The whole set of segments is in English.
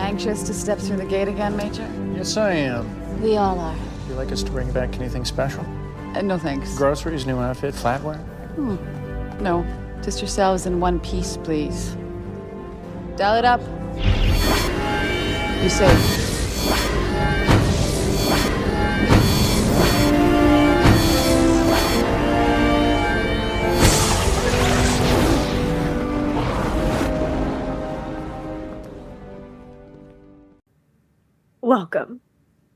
Anxious to step through the gate again, Major? Yes, I am. We all are. Would you like us to bring back anything special? No thanks. Groceries, new outfit, flatware? No, just yourselves in one piece, please. Dial it up. Be safe. Welcome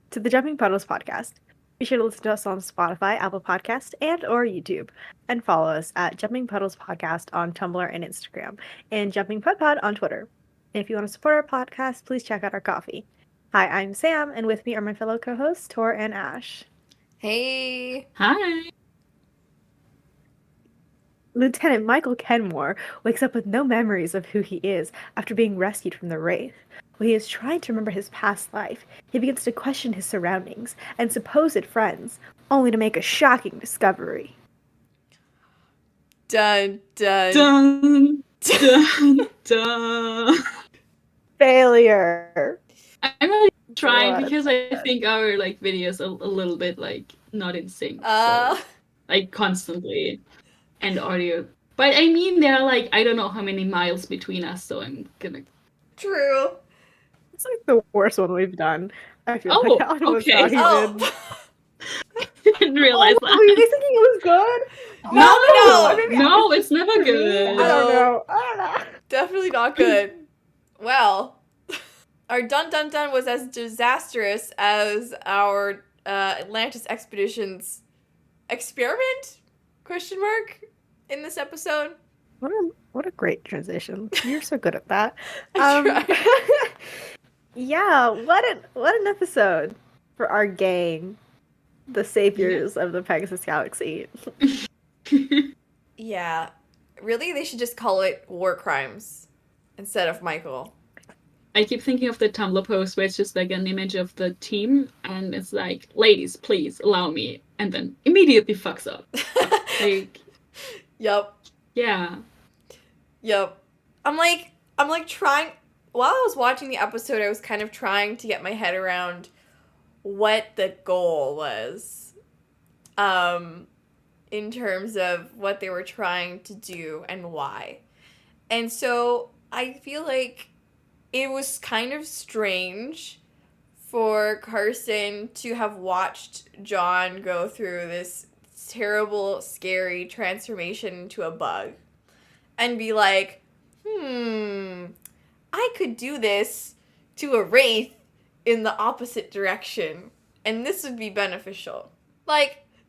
to the Jumping Puddles podcast. Be sure to listen to us on Spotify, Apple Podcast, and or YouTube. And follow us at Jumping Puddles Podcast on Tumblr and Instagram, and Jumping Pud Pod on Twitter. And if you want to support our podcast, please check out our coffee. Hi, I'm Sam, and with me are my fellow co-hosts, Tor and Ash. Hey! Hi! Lieutenant Michael Kenmore wakes up with no memories of who he is after being rescued from the Wraith. While he is trying to remember his past life, he begins to question his surroundings and supposed friends, only to make a shocking discovery. Dun, dun, Dun, dun, dun. Failure! I'm really trying God. because I think our videos are a little bit not in sync. Uh. So, constantly. And audio. But I mean there are I don't know how many miles between us, so I'm gonna... True. It's the worst one we've done. I feel Oh, like that one was okay. not even... Didn't realize that. Were you guys thinking it was good? No, it's never good. I don't know. Definitely not good. Well, our dun dun dun was as disastrous as our Atlantis expedition's experiment? Question mark? In this episode. What a great transition. You're so good at that. I tried. Yeah, what an episode for our gang, the saviors of the Pegasus Galaxy. Yeah. Really, they should just call it War Crimes instead of Michael. I keep thinking of the Tumblr post where it's just an image of the team and it's ladies, please allow me, and then immediately fucks up. Yup. Yeah. Yup. I'm trying, while I was watching the episode, I was kind of trying to get my head around what the goal was, in terms of what they were trying to do and why. And so I feel like it was kind of strange for Carson to have watched John go through this terrible, scary transformation into a bug and be like, I could do this to a wraith in the opposite direction, and this would be beneficial.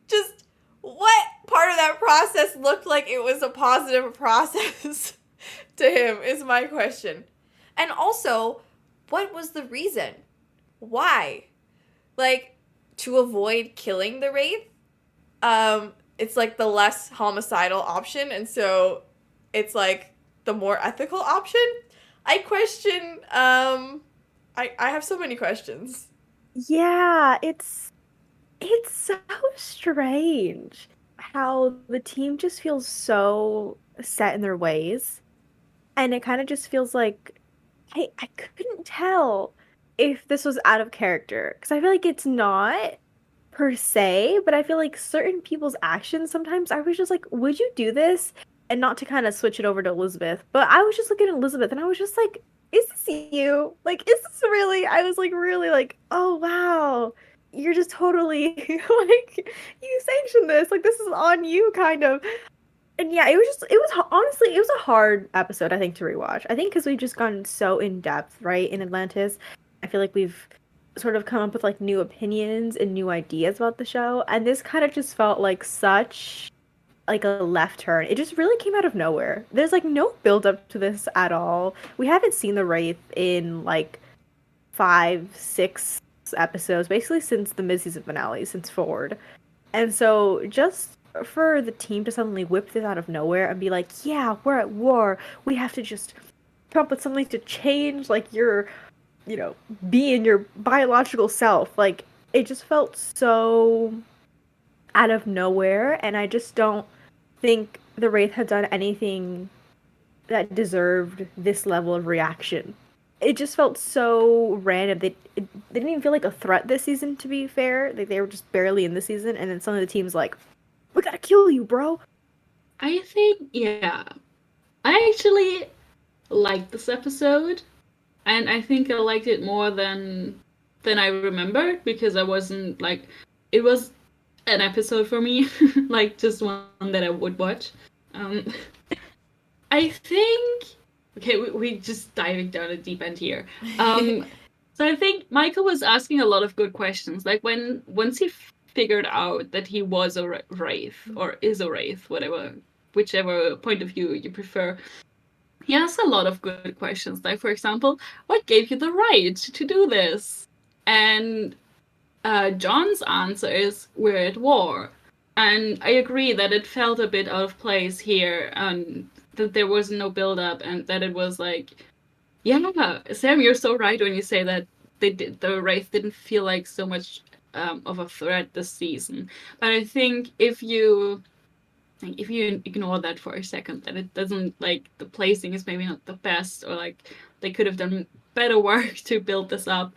Just what part of that process looked like it was a positive process to him is my question. And also, what was the reason? Why? To avoid killing the wraith? It's the less homicidal option, and so it's the more ethical option? I question, I have so many questions. Yeah, it's so strange how the team just feels so set in their ways. And it kind of just feels like I couldn't tell if this was out of character. Because I feel like it's not per se, but I feel like certain people's actions sometimes I was just like, would you do this? And not to kind of switch it over to Elizabeth, but I was just looking at Elizabeth and I was just like, is this you? Is this really? I was really oh wow, you're just totally you sanctioned this. This is on you, kind of. And yeah, it was honestly, it was a hard episode, I think, to rewatch. I think because we've just gone so in depth, right, in Atlantis. I feel like we've sort of come up with new opinions and new ideas about the show, and this kind of just felt like such a left turn. It just really came out of nowhere. There's no build up to this at all. We haven't seen the Wraith in 5-6 episodes, basically since the mid-season finale, since Forward. And so just for the team to suddenly whip this out of nowhere and be like, yeah, we're at war, we have to just come up with something to change your being your biological self. It just felt so out of nowhere, and I just don't think the Wraith had done anything that deserved this level of reaction it just felt so random. They didn't even feel like a threat this season, to be fair. Like they were just barely in the season, and then some of the teams like, we gotta kill you, bro. I think, yeah. I actually liked this episode, and I think I liked it more than I remembered, because I wasn't like, it was an episode for me, like just one that I would watch. Um, I think, okay, we just diving down a deep end here. So I think Michael was asking a lot of good questions. Like once he figured out that he was a wraith, or is a wraith, whichever point of view you prefer, he asked a lot of good questions. Like, for example, what gave you the right to do this? And John's answer is, we're at war. And I agree that it felt a bit out of place here, and that there was no build-up, and that it was like, yeah, Sam, you're so right when you say that the Wraith didn't feel like so much of a threat this season. But I think if you ignore that for a second, that it doesn't, like, the placing is maybe not the best, or like they could have done better work to build this up,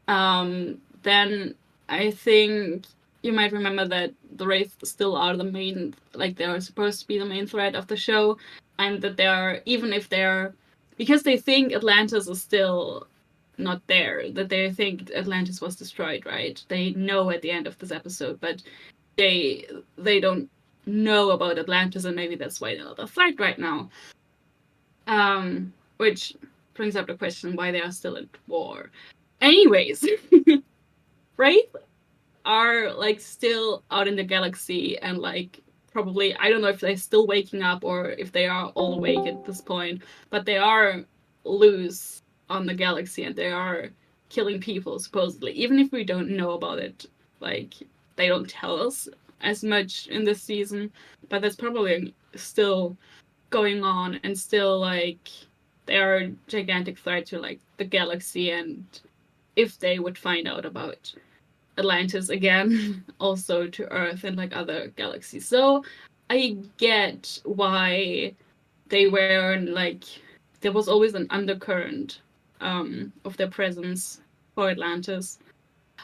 then I think you might remember that the Wraith still are the main, like they are supposed to be the main threat of the show, and that they are, even if they're, because they think Atlantis is still not there, that they think Atlantis was destroyed, right? They know at the end of this episode, but they don't know about Atlantis, and maybe that's why they're not a threat right now. Which brings up the question why they are still at war. Anyways, Wraith are like still out in the galaxy, and like probably, I don't know if they're still waking up or if they are all awake at this point, but they are loose on the galaxy, and they are killing people supposedly, even if we don't know about it. Like, they don't tell us as much in this season, but that's probably still going on, and still, like, they are a gigantic threat to, like, the galaxy, and if they would find out about Atlantis again, also to Earth and like other galaxies. So I get why they were like, there was always an undercurrent of their presence for Atlantis.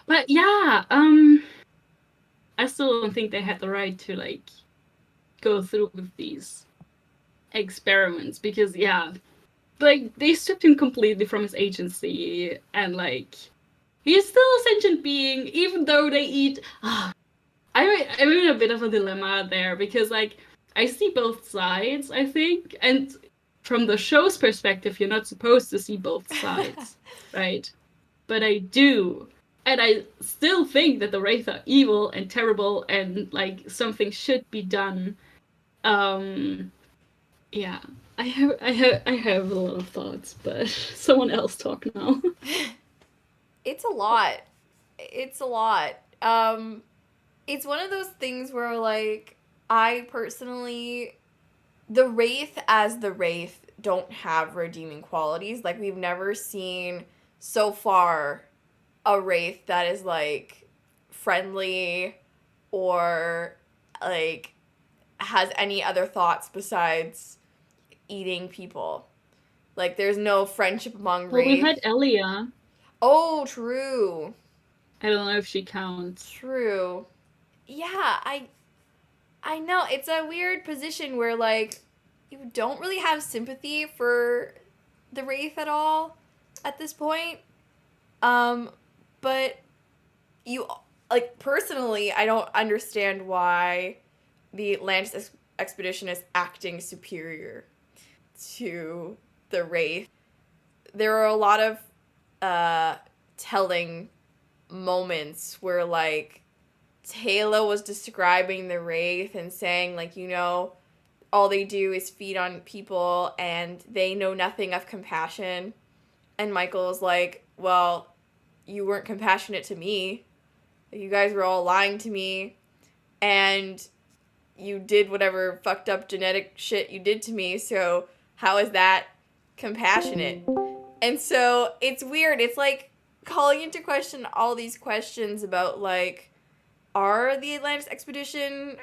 But yeah, I still don't think they had the right to like go through with these experiments, because yeah, like they stripped him completely from his agency, and like he's still a sentient being, even though they eat. I'm in a bit of a dilemma there, because like I see both sides, I think, and from the show's perspective, you're not supposed to see both sides, right? But I do, and I still think that the Wraith are evil and terrible, and like something should be done. Yeah, I have a lot of thoughts, but someone else talk now. It's a lot. It's a lot. It's one of those things where, like, I personally, the Wraith as the Wraith don't have redeeming qualities. Like, we've never seen so far a Wraith that is, like, friendly or, like, has any other thoughts besides eating people. Like, there's no friendship among Well, we Wraith. had Elia. Oh, true. I don't know if she counts. True. Yeah, I know. It's a weird position where, like, you don't really have sympathy for the Wraith at all at this point. But you, like, personally, I don't understand why the Atlantis expedition is acting superior to the Wraith. There are a lot of telling moments where, like, Teyla was describing the Wraith and saying, like, you know, all they do is feed on people and they know nothing of compassion. And Michael was like, well, you weren't compassionate to me. You guys were all lying to me. And you did whatever fucked up genetic shit you did to me. So how is that compassionate? And so it's weird. It's like calling into question all these questions about, like, are the Atlantis expedition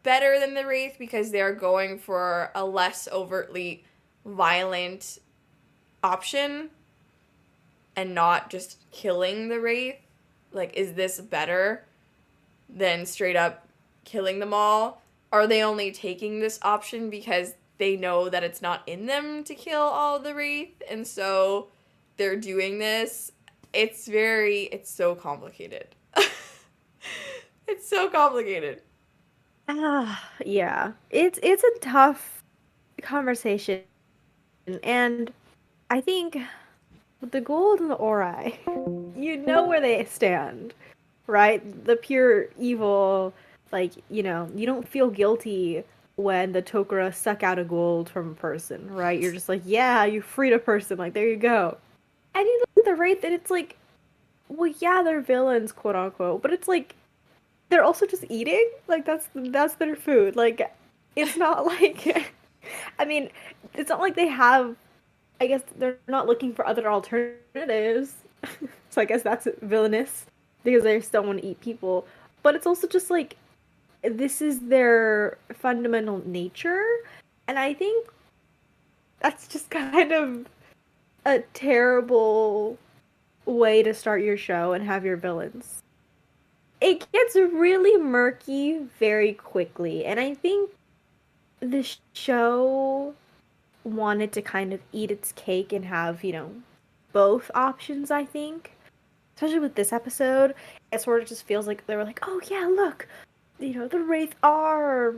better than the Wraith because they're going for a less overtly violent option? and not just killing the Wraith? Like, is this better than straight up killing them all? Are they only taking this option because they know that it's not in them to kill all the Wraith, and so they're doing this? It's so complicated. It's so complicated. Yeah. It's a tough conversation. And I think with the gold and the ori, you know where they stand, right? The pure evil, like, you don't feel guilty when the Tok'ra suck out a gold from a person, right? You're just like, yeah, you freed a person, like, there you go. And you look at the Wraith, and it's like, well, yeah, they're villains, quote unquote, but it's like, they're also just eating? Like, that's their food. Like, it's not like, I mean, it's not like they have, I guess they're not looking for other alternatives. So I guess that's villainous, because they still want to eat people. But it's also just like, this is their fundamental nature. And I think that's just kind of a terrible way to start your show and have your villains. It gets really murky very quickly, and I think the show wanted to kind of eat its cake and have, both options, I think. Especially with this episode, it sort of just feels like they were like, oh yeah, look, the Wraith are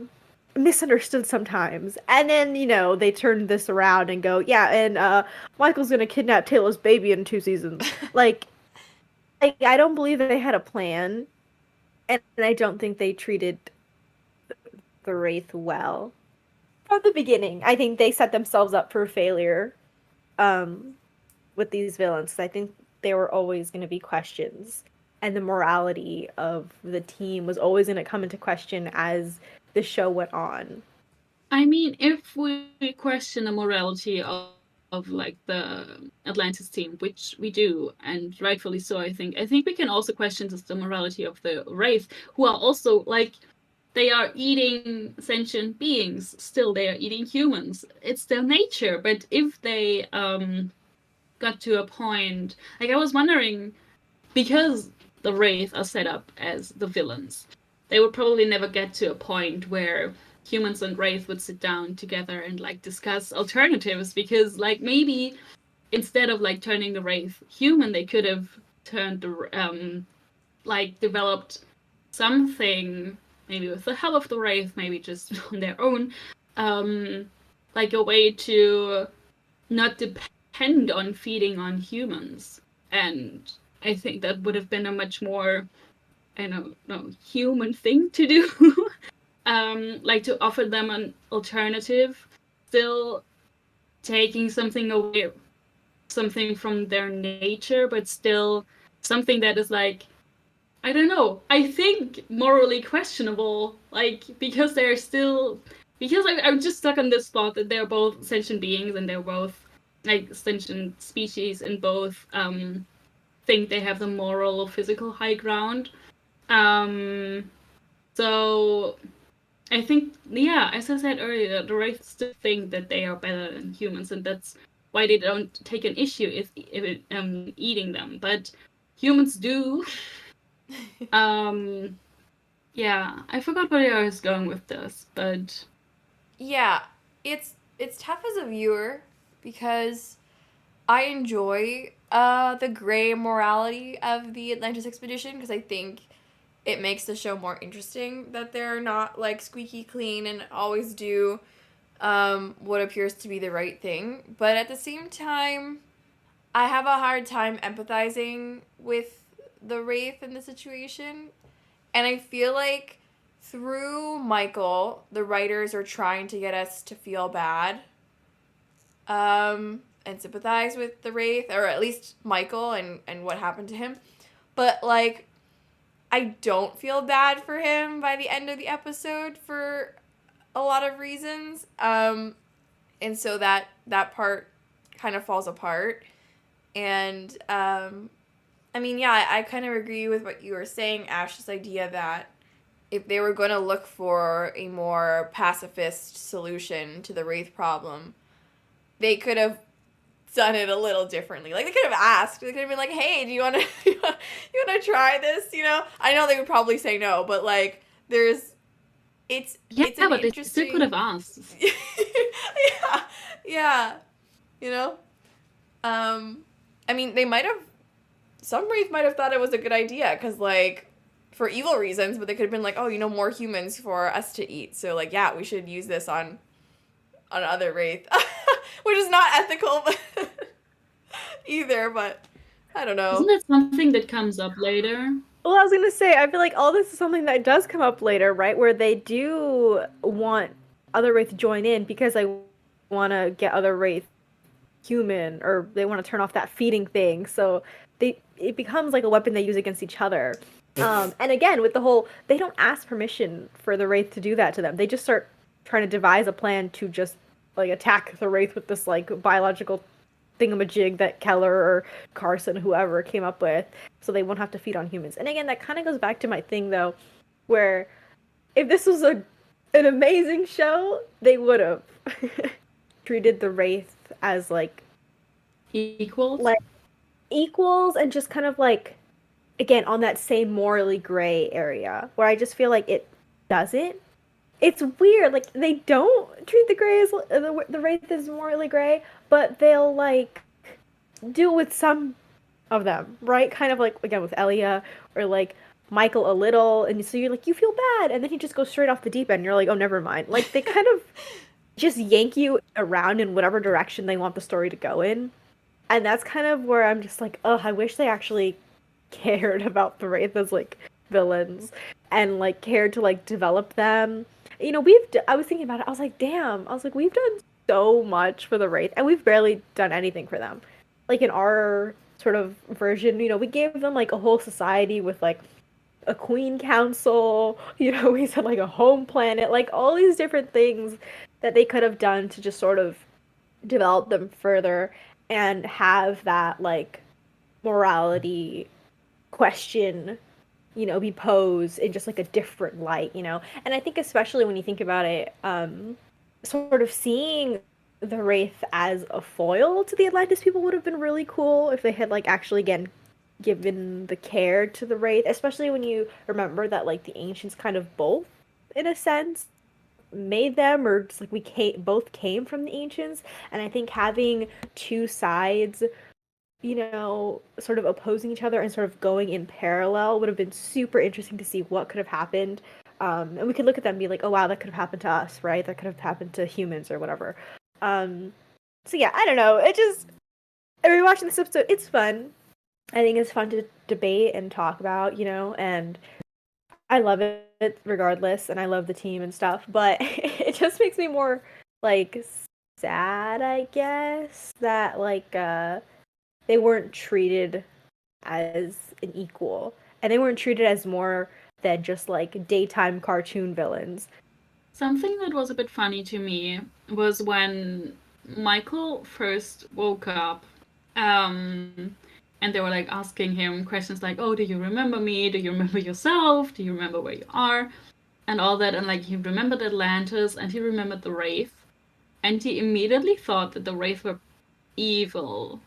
misunderstood sometimes. And then, they turned this around and go, yeah, and Michael's gonna kidnap Teyla's baby in 2 seasons. Like, I don't believe that they had a plan. And I don't think they treated the Wraith well. From the beginning, I think they set themselves up for failure with these villains. I think there were always going to be questions. And the morality of the team was always going to come into question as the show went on. I mean, if we question the morality of like the Atlantis team, which we do, and rightfully so, I think we can also question just the morality of the Wraith, who are also like, they are eating sentient beings. Still, they are eating humans. It's their nature. But if they got to a point, like, I was wondering, because the Wraith are set up as the villains, they would probably never get to a point where humans and Wraith would sit down together and like discuss alternatives, because like maybe instead of like turning the Wraith human, they could have turned the like developed something, maybe with the help of the Wraith, maybe just on their own, like a way to not depend on feeding on humans. And I think that would have been a much more, I don't know, human thing to do. Like to offer them an alternative, still taking something away, something from their nature, but still something that is like, I don't know, I think morally questionable, like, because they're still, because I'm just stuck on this thought that they're both sentient beings and they're both like sentient species, and both think they have the moral or physical high ground. So I think, yeah, as I said earlier, the Wraith still think that they are better than humans, and that's why they don't take an issue if eating them. But humans do. Yeah, I forgot where I was going with this, but yeah, it's tough as a viewer because I enjoy the gray morality of the Atlantis expedition, because I think it makes the show more interesting that they're not like squeaky clean and always do what appears to be the right thing. But at the same time, I have a hard time empathizing with the Wraith in the situation. And I feel like through Michael, the writers are trying to get us to feel bad and sympathize with the Wraith, or at least Michael and what happened to him. But, like, I don't feel bad for him by the end of the episode for a lot of reasons. And so that part kind of falls apart. And, I mean, yeah, I kind of agree with what you were saying, Ash, this idea that if they were going to look for a more pacifist solution to the Wraith problem, they could have done it a little differently. Like, they could have asked. They could have been like, hey, do you want to you want to try this, you know? I know they would probably say no, but, like, there's... It's an but interesting... they still could have asked. yeah, you know? I mean, they might have... Some Wraith might have thought it was a good idea, because, like, for evil reasons, but they could have been like, oh, you know, more humans for us to eat. So, like, yeah, we should use this on other Wraith. Which is not ethical either, but I don't know. Isn't that something that comes up later? Well, I was gonna say, I feel like all this is something that does come up later, right? Where they do want other Wraith to join in because they want to get other Wraith human, or they want to turn off that feeding thing. So it becomes like a weapon they use against each other. And again, with the whole, they don't ask permission for the Wraith to do that to them. They just start trying to devise a plan to just like attack the Wraith with this like biological thingamajig that Keller or Carson, whoever, came up with, so they won't have to feed on humans. And again, that kind of goes back to my thing though, where if this was an amazing show, they would have treated the Wraith as like Equals? like equals, and just kind of like, again, on that same morally gray area, where I just feel like it doesn't. It's weird, like, they don't treat the gray as the Wraith as morally gray, but they'll like do it with some of them, right? Kind of like, again, with Elia, or like Michael a little, and so you're like, you feel bad, and then he just goes straight off the deep end, and you're like, oh, never mind. Like, they kind of just yank you around in whatever direction they want the story to go in. And that's kind of where I'm just like, oh, I wish they actually cared about the Wraith as like villains, and like cared to like develop them. You know, I was thinking about it, I was like, damn, I was like, we've done so much for the Wraith, and we've barely done anything for them. Like, in our sort of version, you know, we gave them like a whole society with like a queen council, you know, we said like a home planet, like all these different things that they could have done to just sort of develop them further and have that like morality question, you know, be posed in just like a different light, you know. And I think especially when you think about it, sort of seeing the Wraith as a foil to the Atlantis people would have been really cool if they had like actually, again, given the care to the Wraith, especially when you remember that like the ancients kind of both, in a sense, made them, or just like both came from the ancients. And I think having two sides, you know, sort of opposing each other and sort of going in parallel would have been super interesting to see what could have happened. And we could look at them and be like, oh wow, that could have happened to us, right? That could have happened to humans or whatever. So yeah, I don't know. Rewatching this episode, it's fun. I think it's fun to debate and talk about, you know, and I love it regardless, and I love the team and stuff, but it just makes me more, like, sad, I guess, that, like, they weren't treated as an equal, and they weren't treated as more than just, like, daytime cartoon villains. Something that was a bit funny to me was when Michael first woke up, and they were like asking him questions like, oh, do you remember me? Do you remember yourself? Do you remember where you are? And all that. And like, he remembered Atlantis, and he remembered the Wraith. And he immediately thought that the Wraith were evil.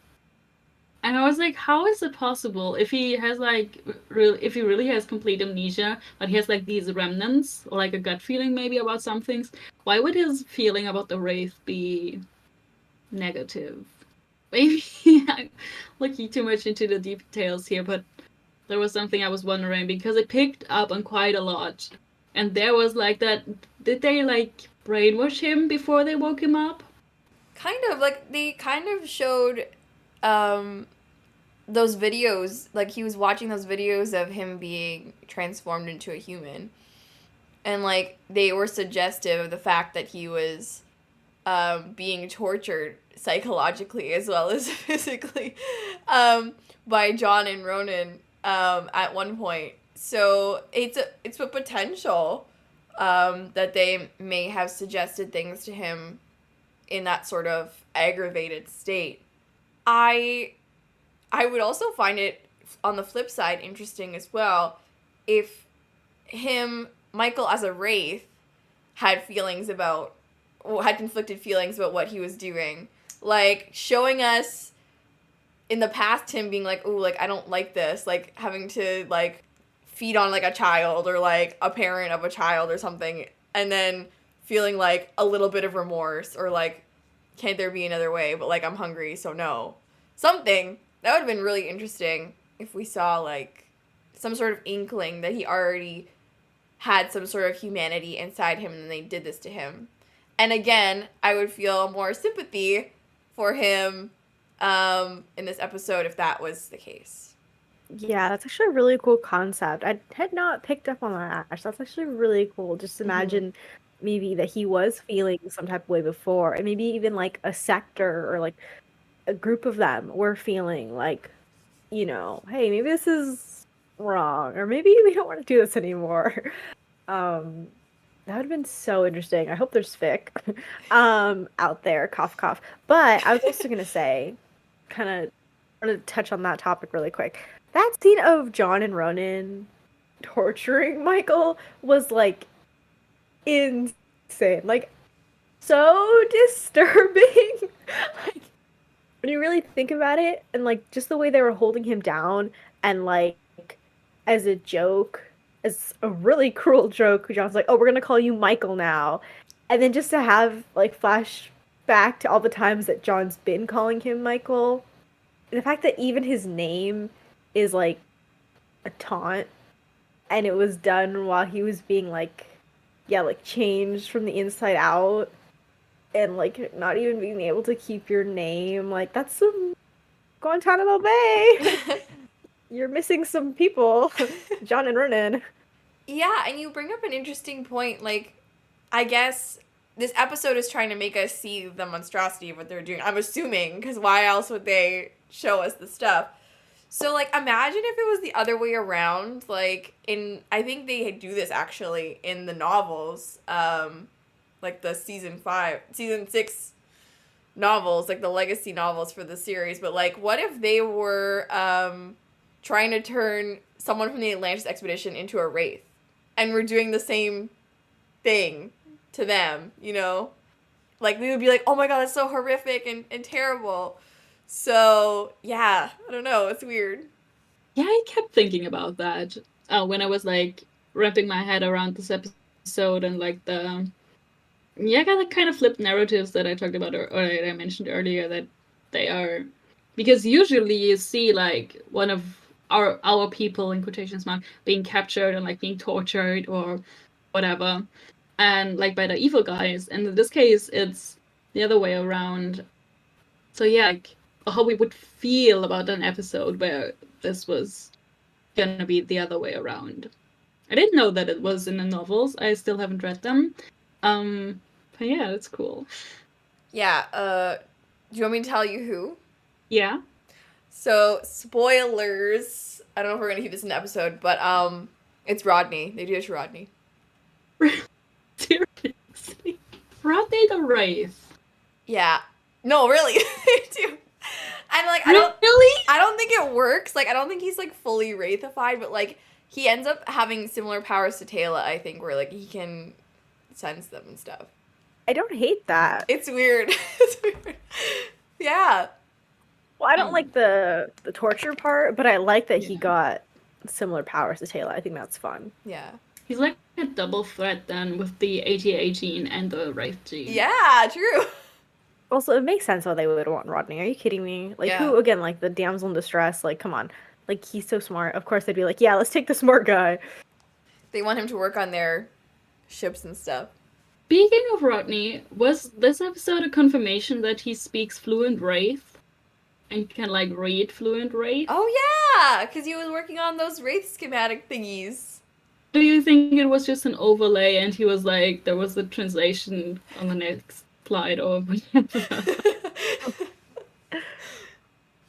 And I was like, how is it possible if he has like, if he really has complete amnesia, but he has like these remnants, or like a gut feeling maybe about some things, why would his feeling about the Wraith be negative? Maybe I'm looking too much into the details here, but there was something I was wondering, because it picked up on quite a lot. And there was like that, did they like brainwash him before they woke him up? Kind of, like, they kind of showed those videos, like he was watching those videos of him being transformed into a human. And like, they were suggestive of the fact that he was being tortured psychologically as well as physically by John and Ronan at one point. So it's a potential that they may have suggested things to him in that sort of aggravated state. I would also find it, on the flip side, interesting as well if Michael as a Wraith, had conflicted feelings about what he was doing. like showing us in the past him being like, ooh, like I don't like this, like having to like feed on like a child or like a parent of a child or something, and then feeling like a little bit of remorse or like, can't there be another way, but like I'm hungry, so no. Something that would have been really interesting if we saw like some sort of inkling that he already had some sort of humanity inside him and they did this to him. And again, I would feel more sympathy for him in this episode if that was the case. Yeah, that's actually a really cool concept. I had not picked up on that, Ash. That's actually really cool. Just imagine maybe that he was feeling some type of way before, and maybe even like a sector or like a group of them were feeling like, you know, hey, maybe this is wrong, or maybe we don't want to do this anymore. That would have been so interesting. I hope there's fic out there, cough cough. But I was also gonna say, kind of want to touch on that topic really quick. That scene of John and Ronan torturing Michael was like insane, like so disturbing. Like when you really think about it, and like just the way they were holding him down, and like as a joke, as a really cruel joke, John's like, "Oh, we're gonna call you Michael now," and then just to have like flash back to all the times that John's been calling him Michael, and the fact that even his name is like a taunt, and it was done while he was being like, yeah, like changed from the inside out, and like not even being able to keep your name, like that's some Guantanamo Bay. You're missing some people, John and Ronan. Yeah, and you bring up an interesting point. Like, I guess this episode is trying to make us see the monstrosity of what they're doing. I'm assuming, because why else would they show us the stuff? So, like, imagine if it was the other way around. Like, I think they do this actually in the novels, like the season 6 novels, like the legacy novels for the series. But, like, what if they were trying to turn someone from the Atlantis expedition into a wraith, and we're doing the same thing to them, you know? Like, we would be like, oh my god, that's so horrific and terrible. So, yeah, I don't know, it's weird. Yeah, I kept thinking about that when I was, like, wrapping my head around this episode and, like, the kind of flipped narratives that I talked about, or that I mentioned earlier, that they are... Because usually you see, like, one of our people, in quotations mark, being captured and like being tortured or whatever, and like by the evil guys, and in this case it's the other way around. So yeah, like how we would feel about an episode where this was gonna be the other way around. I didn't know that it was in the novels. I still haven't read them. But yeah, it's cool. Yeah, do you want me to tell you who? Yeah. So, spoilers. I don't know if we're going to keep this in the episode, but it's Rodney. They do it to Rodney. Seriously? Rodney the Wraith? Yeah. No, really. They do. And, like, Really? I don't think it works. Like, I don't think he's, like, fully wraithified, but, like, he ends up having similar powers to Teyla, I think, where, like, he can sense them and stuff. I don't hate that. It's weird. It's weird. Yeah. Well, I don't like the torture part, but I like that he got similar powers to Teyla. I think that's fun. Yeah. He's like a double threat then with the ATA gene and the Wraith gene. Yeah, true. Also, it makes sense why they would want Rodney. Are you kidding me? Like, who, again, like, the damsel in distress? Like, come on. Like, he's so smart. Of course they'd be like, yeah, let's take the smart guy. They want him to work on their ships and stuff. Speaking of Rodney, was this episode a confirmation that he speaks fluent Wraith? And can, like, read fluent Wraith? Oh, yeah! Because he was working on those Wraith schematic thingies. Do you think it was just an overlay and he was like, there was the translation on the next slide or whatever?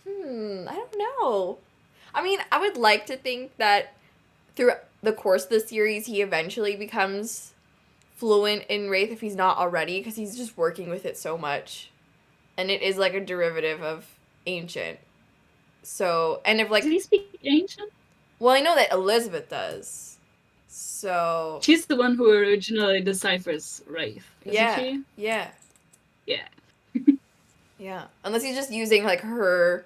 I don't know. I mean, I would like to think that through the course of the series, he eventually becomes fluent in Wraith if he's not already, because he's just working with it so much. And it is, like, a derivative of Ancient. So, and if, like... Did he speak Ancient? Well, I know that Elizabeth does. So... She's the one who originally deciphers Wraith, isn't she? Yeah. Yeah. Yeah. Unless he's just using, like, her,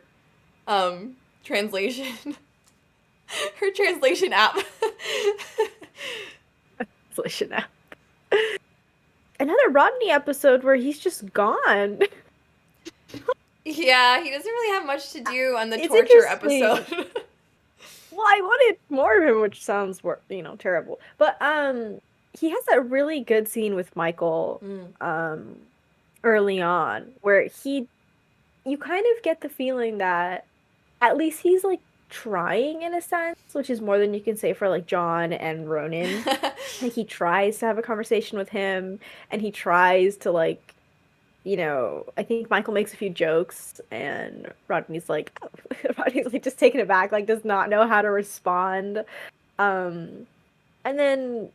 translation. Her translation app. Translation app. Another Rodney episode where he's just gone. Yeah, he doesn't really have much to do on the It's torture interesting. episode. Well, I wanted more of him, which sounds terrible. But he has that really good scene with Michael early on where you kind of get the feeling that at least he's like trying in a sense, which is more than you can say for like John and Ronan. Like he tries to have a conversation with him and he tries to like, I think Michael makes a few jokes and Rodney's like Rodney's like just taken aback, like does not know how to respond. And then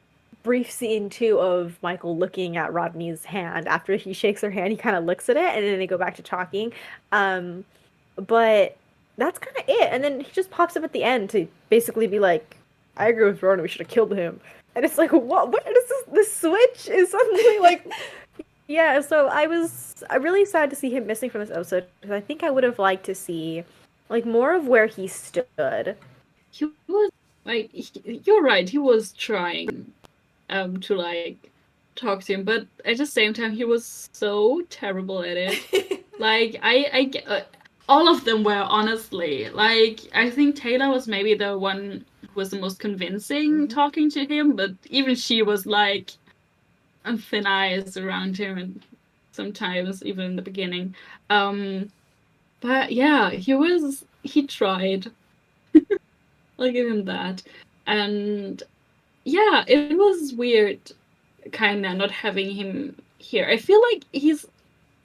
brief scene too of Michael looking at Rodney's hand after he shakes her hand, he kind of looks at it and then they go back to talking. But that's kind of it. And then he just pops up at the end to basically be like, I agree with Ronan, we should have killed him. And it's like, what is this? The switch is suddenly like, yeah. So I'm really sad to see him missing from this episode because I think I would have liked to see like more of where he stood. He was like, you're right. He was trying to like talk to him, but at the same time, he was so terrible at it. Like I all of them were, honestly. Like I think Teyla was maybe the one who was the most convincing talking to him, but even she was like on thin ice around him, and sometimes even in the beginning. But yeah, he tried. I'll give him that. And yeah, it was weird kinda not having him here. I feel like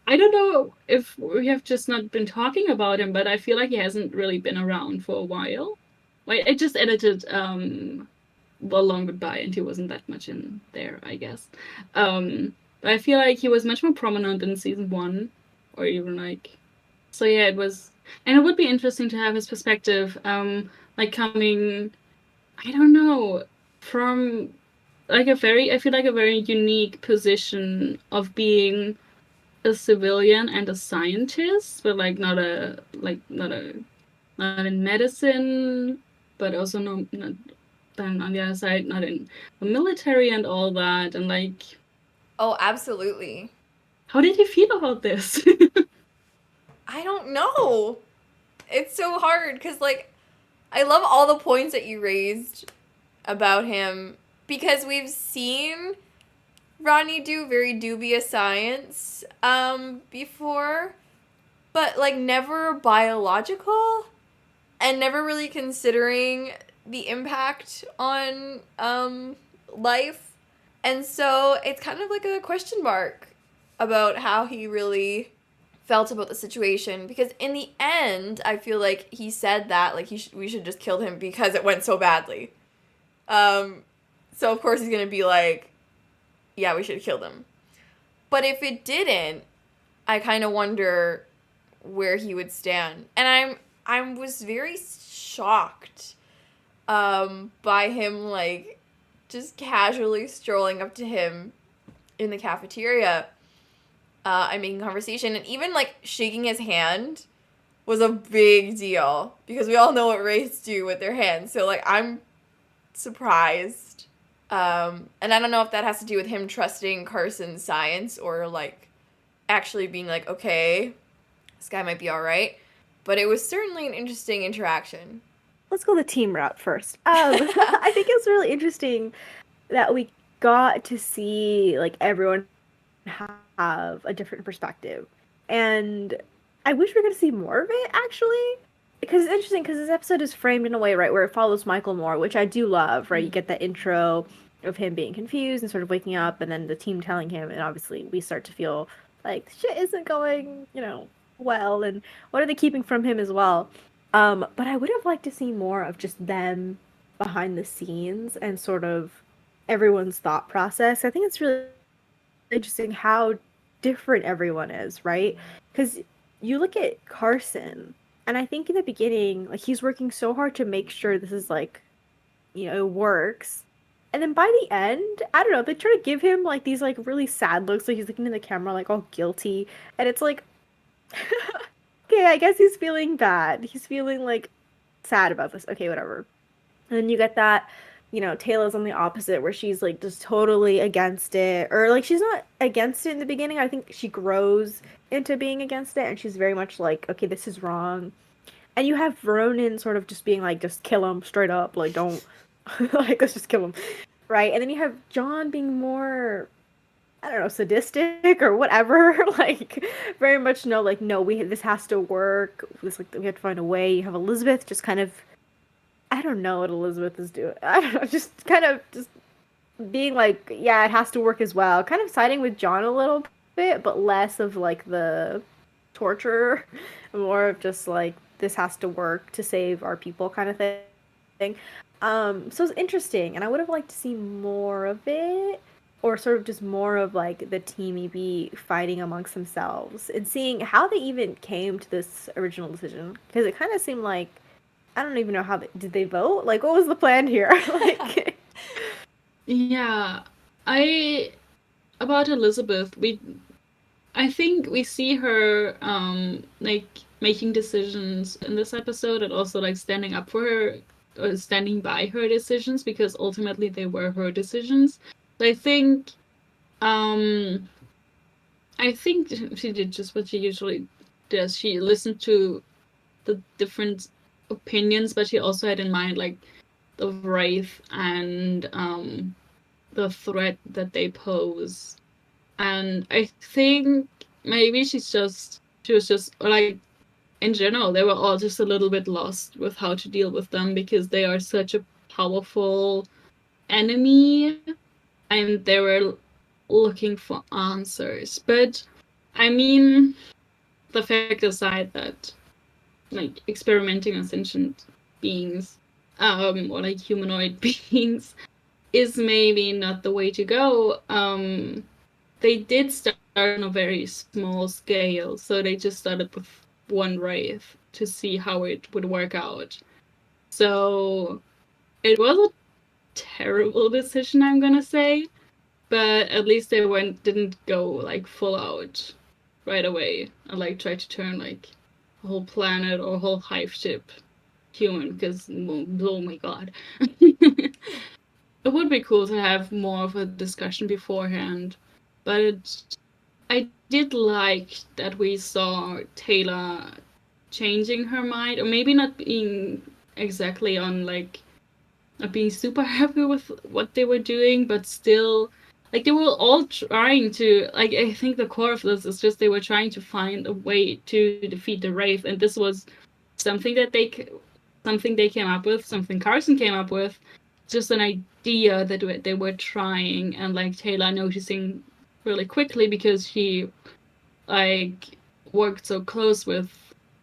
I don't know if we have just not been talking about him, but I feel like he hasn't really been around for a while. Like I just edited Well Long Goodbye and he wasn't that much in there, I guess. But I feel like he was much more prominent in season 1, or even like, so yeah, it was, and it would be interesting to have his perspective, like coming, I don't know, from like I feel like a very unique position of being a civilian and a scientist, but like not in medicine, but also not then on the other side, not in the military and all that, and like. Oh, absolutely. How did you feel about this? I don't know. It's so hard because like I love all the points that you raised about him because we've seen Rodney do very dubious science before, but like never biological and never really considering the impact on life. And so it's kind of like a question mark about how he really felt about the situation, because in the end I feel like he said that like we should just kill him because it went so badly. So of course he's going to be like, yeah, we should have killed him. But if it didn't, I kind of wonder where he would stand. And I was very shocked by him, like, just casually strolling up to him in the cafeteria and making conversation. And even, like, shaking his hand was a big deal. Because we all know what wraiths do with their hands. So, like, I'm surprised. And I don't know if that has to do with him trusting Carson's science or, like, actually being like, okay, this guy might be all right. But it was certainly an interesting interaction. Let's go the team route first. I think it's really interesting that we got to see, like, everyone have a different perspective. And I wish we were going to see more of it, actually. Because it's interesting, because this episode is framed in a way, right, where it follows Michael more, which I do love, right? You get that intro of him being confused and sort of waking up, and then the team telling him, and obviously we start to feel like shit isn't going, well, and what are they keeping from him as well. But I would have liked to see more of just them behind the scenes and sort of everyone's thought process. I think it's really interesting how different everyone is, right? Because you look at Carson, and I think in the beginning, like, he's working so hard to make sure this is, like, it works. And then by the end, I don't know, they try to give him, like, these, like, really sad looks. Like, he's looking in the camera, like, all guilty. And it's like, Okay, I guess he's feeling bad. He's feeling like sad about this. Okay, whatever. And then you get that, Tayla's on the opposite where she's like just totally against it. Or like she's not against it in the beginning. I think she grows into being against it and she's very much like, okay, this is wrong. And you have Ronan sort of just being like, just kill him straight up. Like, don't, like, let's just kill him. Right? And then you have John being more, I don't know, sadistic or whatever. Like, very much no, like, no, this has to work. This, like, we have to find a way. You have Elizabeth just kind of, I don't know what Elizabeth is doing. I don't know, just kind of just being like, yeah, it has to work as well. Kind of siding with John a little bit, but less of like the torture, more of just like, this has to work to save our people kind of thing. So it's interesting, and I would have liked to see more of it, or sort of just more of like the team EB fighting amongst themselves and seeing how they even came to this original decision. Because it kind of seemed like, I don't even know how did they vote? Like, what was the plan here? Like, Yeah, about Elizabeth, I think we see her like making decisions in this episode and also like standing up for her or standing by her decisions because ultimately they were her decisions. So I think she did just what she usually does. She listened to the different opinions, but she also had in mind like the Wraith and the threat that they pose. And I think maybe she was just like, in general, they were all just a little bit lost with how to deal with them because they are such a powerful enemy and they were looking for answers. But I mean, the fact aside that like experimenting on sentient beings or like humanoid beings is maybe not the way to go. They did start on a very small scale, so they just started with one wraith to see how it would work out. So it was a terrible decision, I'm gonna say, but at least they didn't go like full out right away and like try to turn like a whole planet or a whole hive ship human, because oh my god. It would be cool to have more of a discussion beforehand, but I did like that we saw Teyla changing her mind, or maybe not being exactly on like not being super happy with what they were doing, but still like they were all trying to, like, I think the core of this is just they were trying to find a way to defeat the Wraith, and this was something that they came up with, something Carson came up with, just an idea that they were trying, and like Teyla noticing really quickly because she like worked so close with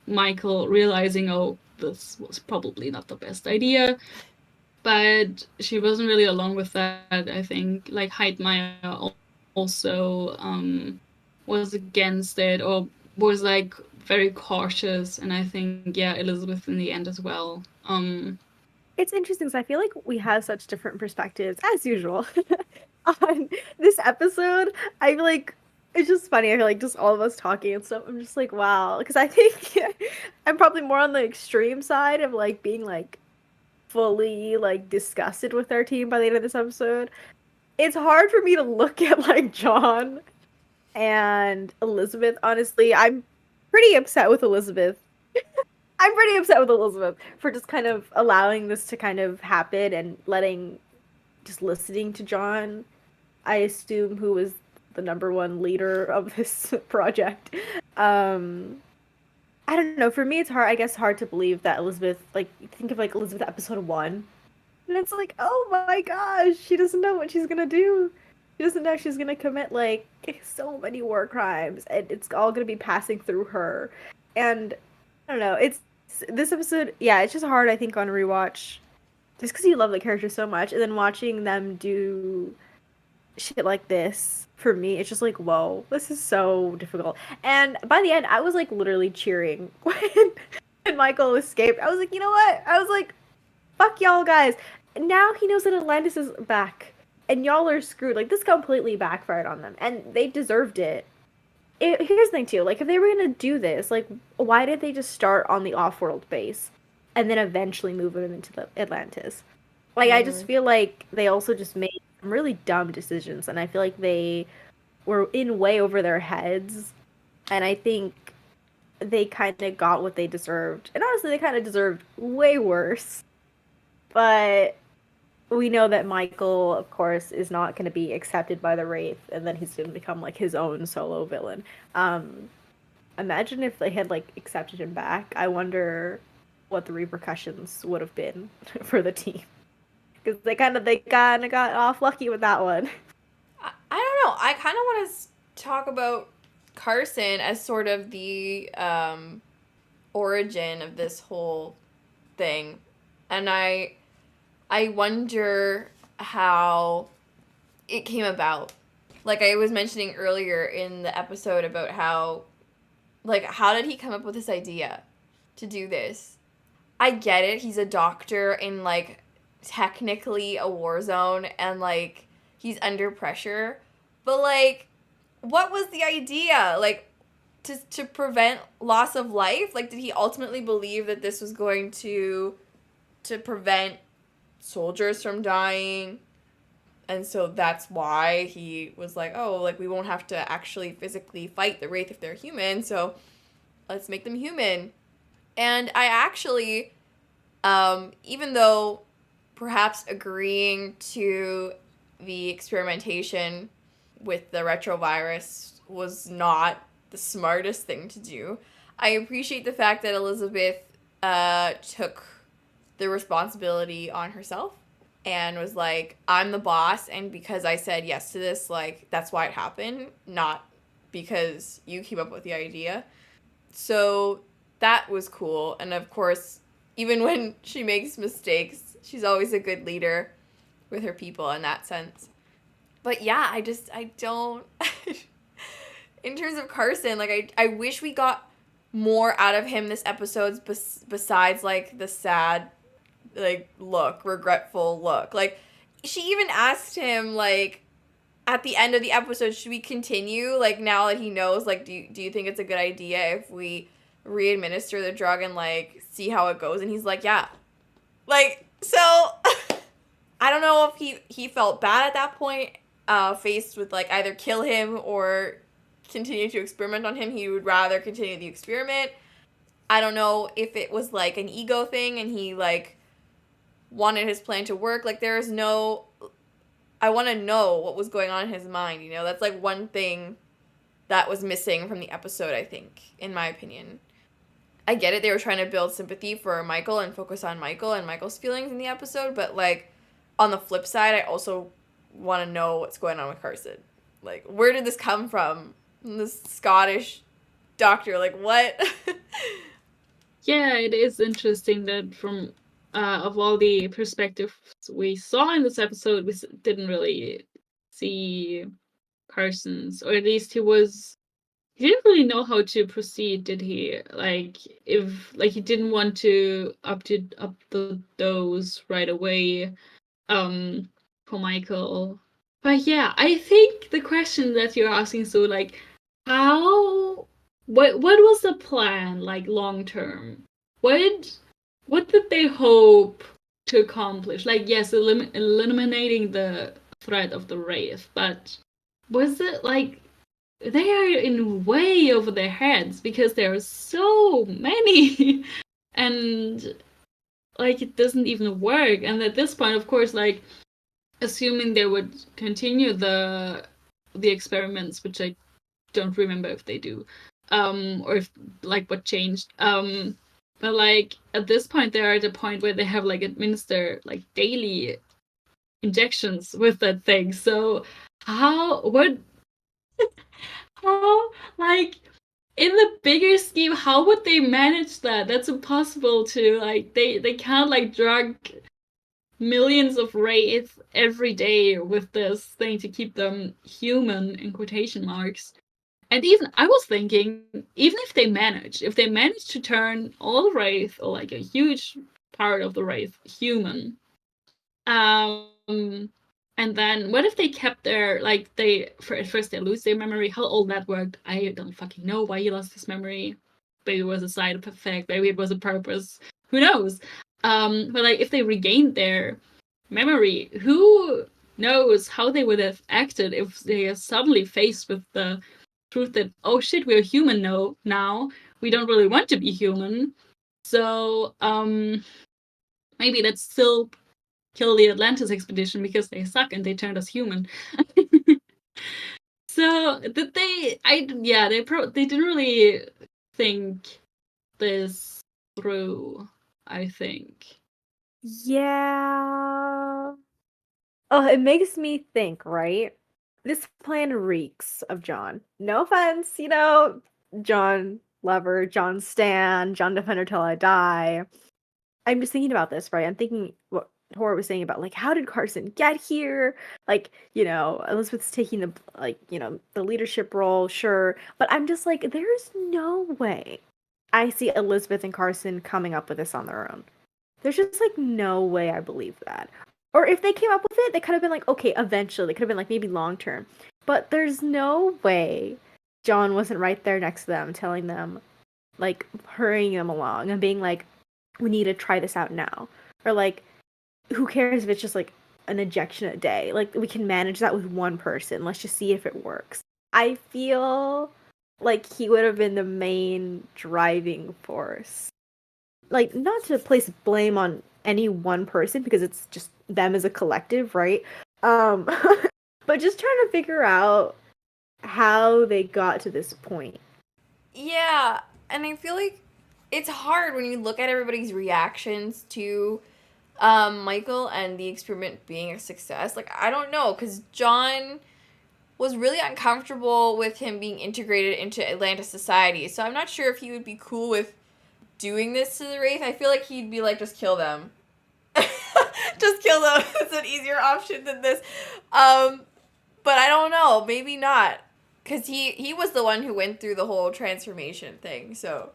Michael, realizing, oh, this was probably not the best idea. But she wasn't really along with that. I think like Heidmeyer also was against it, or was like very cautious, and I think Elizabeth in the end as well. it's interesting because I feel like we have such different perspectives as usual on this episode. I feel like it's just funny. I feel like just all of us talking and stuff. I'm just like, wow, because I think I'm probably more on the extreme side of like being like fully like disgusted with our team by the end of this episode. It's hard for me to look at like John and Elizabeth. Honestly, I'm pretty upset with Elizabeth. I'm pretty upset with Elizabeth for just kind of allowing this to kind of happen and listening to John, I assume, who was the number one leader of this project. I don't know. For me, it's hard to believe that Elizabeth, like, think of like Elizabeth episode 1, and it's like, oh my gosh, she doesn't know what she's gonna do. She doesn't know she's gonna commit like so many war crimes, and it's all gonna be passing through her. And I don't know. It's this episode. Yeah, it's just hard. I think on rewatch, just because you love the character so much, and then watching them do shit like this. For me, it's just like, whoa, this is so difficult. And by the end, I was like literally cheering when Michael escaped. I was like, you know what? I was like, fuck y'all guys. And now he knows that Atlantis is back, and y'all are screwed. Like, this completely backfired on them, and they deserved it. here's the thing too. Like, if they were gonna do this, like, why did they just start on the off-world base and then eventually move them into the Atlantis? Like, I just feel like they also just made some really dumb decisions, and I feel like they were in way over their heads, and I think they kind of got what they deserved. And honestly, they kind of deserved way worse. But we know that Michael, of course, is not going to be accepted by the Wraith, and then he's going to become like his own solo villain. Imagine if they had like accepted him back. I wonder what the repercussions would have been for the team, because they kind of got off lucky with that one. I don't know. I kind of want to talk about Carson as sort of the origin of this whole thing, and I wonder how it came about. Like I was mentioning earlier in the episode about how did he come up with this idea to do this? I get it. He's a doctor in like technically a war zone, and like he's under pressure, but like what was the idea? Like to prevent loss of life? Like did he ultimately believe that this was going to prevent soldiers from dying? And so that's why he was like, oh, like we won't have to actually physically fight the Wraith if they're human, so let's make them human. And I actually, even though perhaps agreeing to the experimentation with the retrovirus was not the smartest thing to do, I appreciate the fact that Elizabeth took the responsibility on herself and was like, I'm the boss, and because I said yes to this, like, that's why it happened, not because you came up with the idea. So that was cool. And of course, even when she makes mistakes, she's always a good leader with her people in that sense. But yeah, I don't... in terms of Carson, like, I wish we got more out of him this episode besides, like, the sad, like, regretful look. Like, she even asked him, like, at the end of the episode, should we continue? Like, now that he knows, like, do you think it's a good idea if we re-administer the drug and, like, see how it goes? And he's like, yeah. Like, so, I don't know if he felt bad at that point, faced with, like, either kill him or continue to experiment on him. He would rather continue the experiment. I don't know if it was, like, an ego thing and he, like, wanted his plan to work. Like, there is no... I want to know what was going on in his mind, you know? That's, like, one thing that was missing from the episode, I think, in my opinion. I get it. They were trying to build sympathy for Michael and focus on Michael and Michael's feelings in the episode, but, like, on the flip side, I also want to know what's going on with Carson. Like, where did this come from? This Scottish doctor, like, what? Yeah, it is interesting that from... of all the perspectives we saw in this episode, we didn't really see Carson's, or at least he didn't really know how to proceed, did he? Like, he didn't want to up the dose right away, for Michael. But yeah, I think the question that you're asking, so like, what was the plan, like, long term? What did they hope to accomplish? Like, yes, eliminating the threat of the Wraith, but was it like they are in way over their heads because there are so many, and like it doesn't even work. And at this point, of course, like assuming they would continue the experiments, which I don't remember if they do, or if like what changed. But like at this point, they're at a point where they have like administer like daily injections with that thing. So how like in the bigger scheme, how would they manage that? That's impossible to like they can't like drug millions of wraiths every day with this thing to keep them human in quotation marks. And even I was thinking, even if they manage to turn all the Wraith, or like a huge part of the Wraith, human, And then what if they kept their, like, at first they lose their memory? How old that worked, I don't fucking know why he lost his memory. Maybe it was a side effect, maybe it was a purpose. Who knows? But like if they regained their memory, who knows how they would have acted if they are suddenly faced with the truth that, oh shit, we're human now. We don't really want to be human. So maybe let's still kill the Atlantis expedition because they suck and they turned us human. So did they? They didn't really think this through, I think. Yeah. Oh, it makes me think, right? This plan reeks of John. No offense, John lover, John stan, John defender till I die. I'm just thinking about this, right? I'm thinking what Tor was saying about, like, how did Carson get here? Like, Elizabeth's taking the leadership role, sure. But I'm just like, there's no way I see Elizabeth and Carson coming up with this on their own. There's just, like, no way I believe that. Or if they came up with it, they could have been like, okay, eventually. They could have been like, maybe long term. But there's no way John wasn't right there next to them, telling them, like, hurrying them along and being like, we need to try this out now. Or, like, who cares if it's just, like, an ejection a day? Like, we can manage that with one person. Let's just see if it works. I feel like he would have been the main driving force. Like, not to place blame on any one person, because it's just them as a collective, right? But just trying to figure out how they got to this point. Yeah, and I feel like it's hard when you look at everybody's reactions to Michael and the experiment being a success. Like, I don't know, because John was really uncomfortable with him being integrated into Atlantis society, so I'm not sure if he would be cool with doing this to the Wraith. I feel like he'd be like, just kill them. Just kill them. It's an easier option than this. But I don't know. Maybe not. Because he was the one who went through the whole transformation thing. So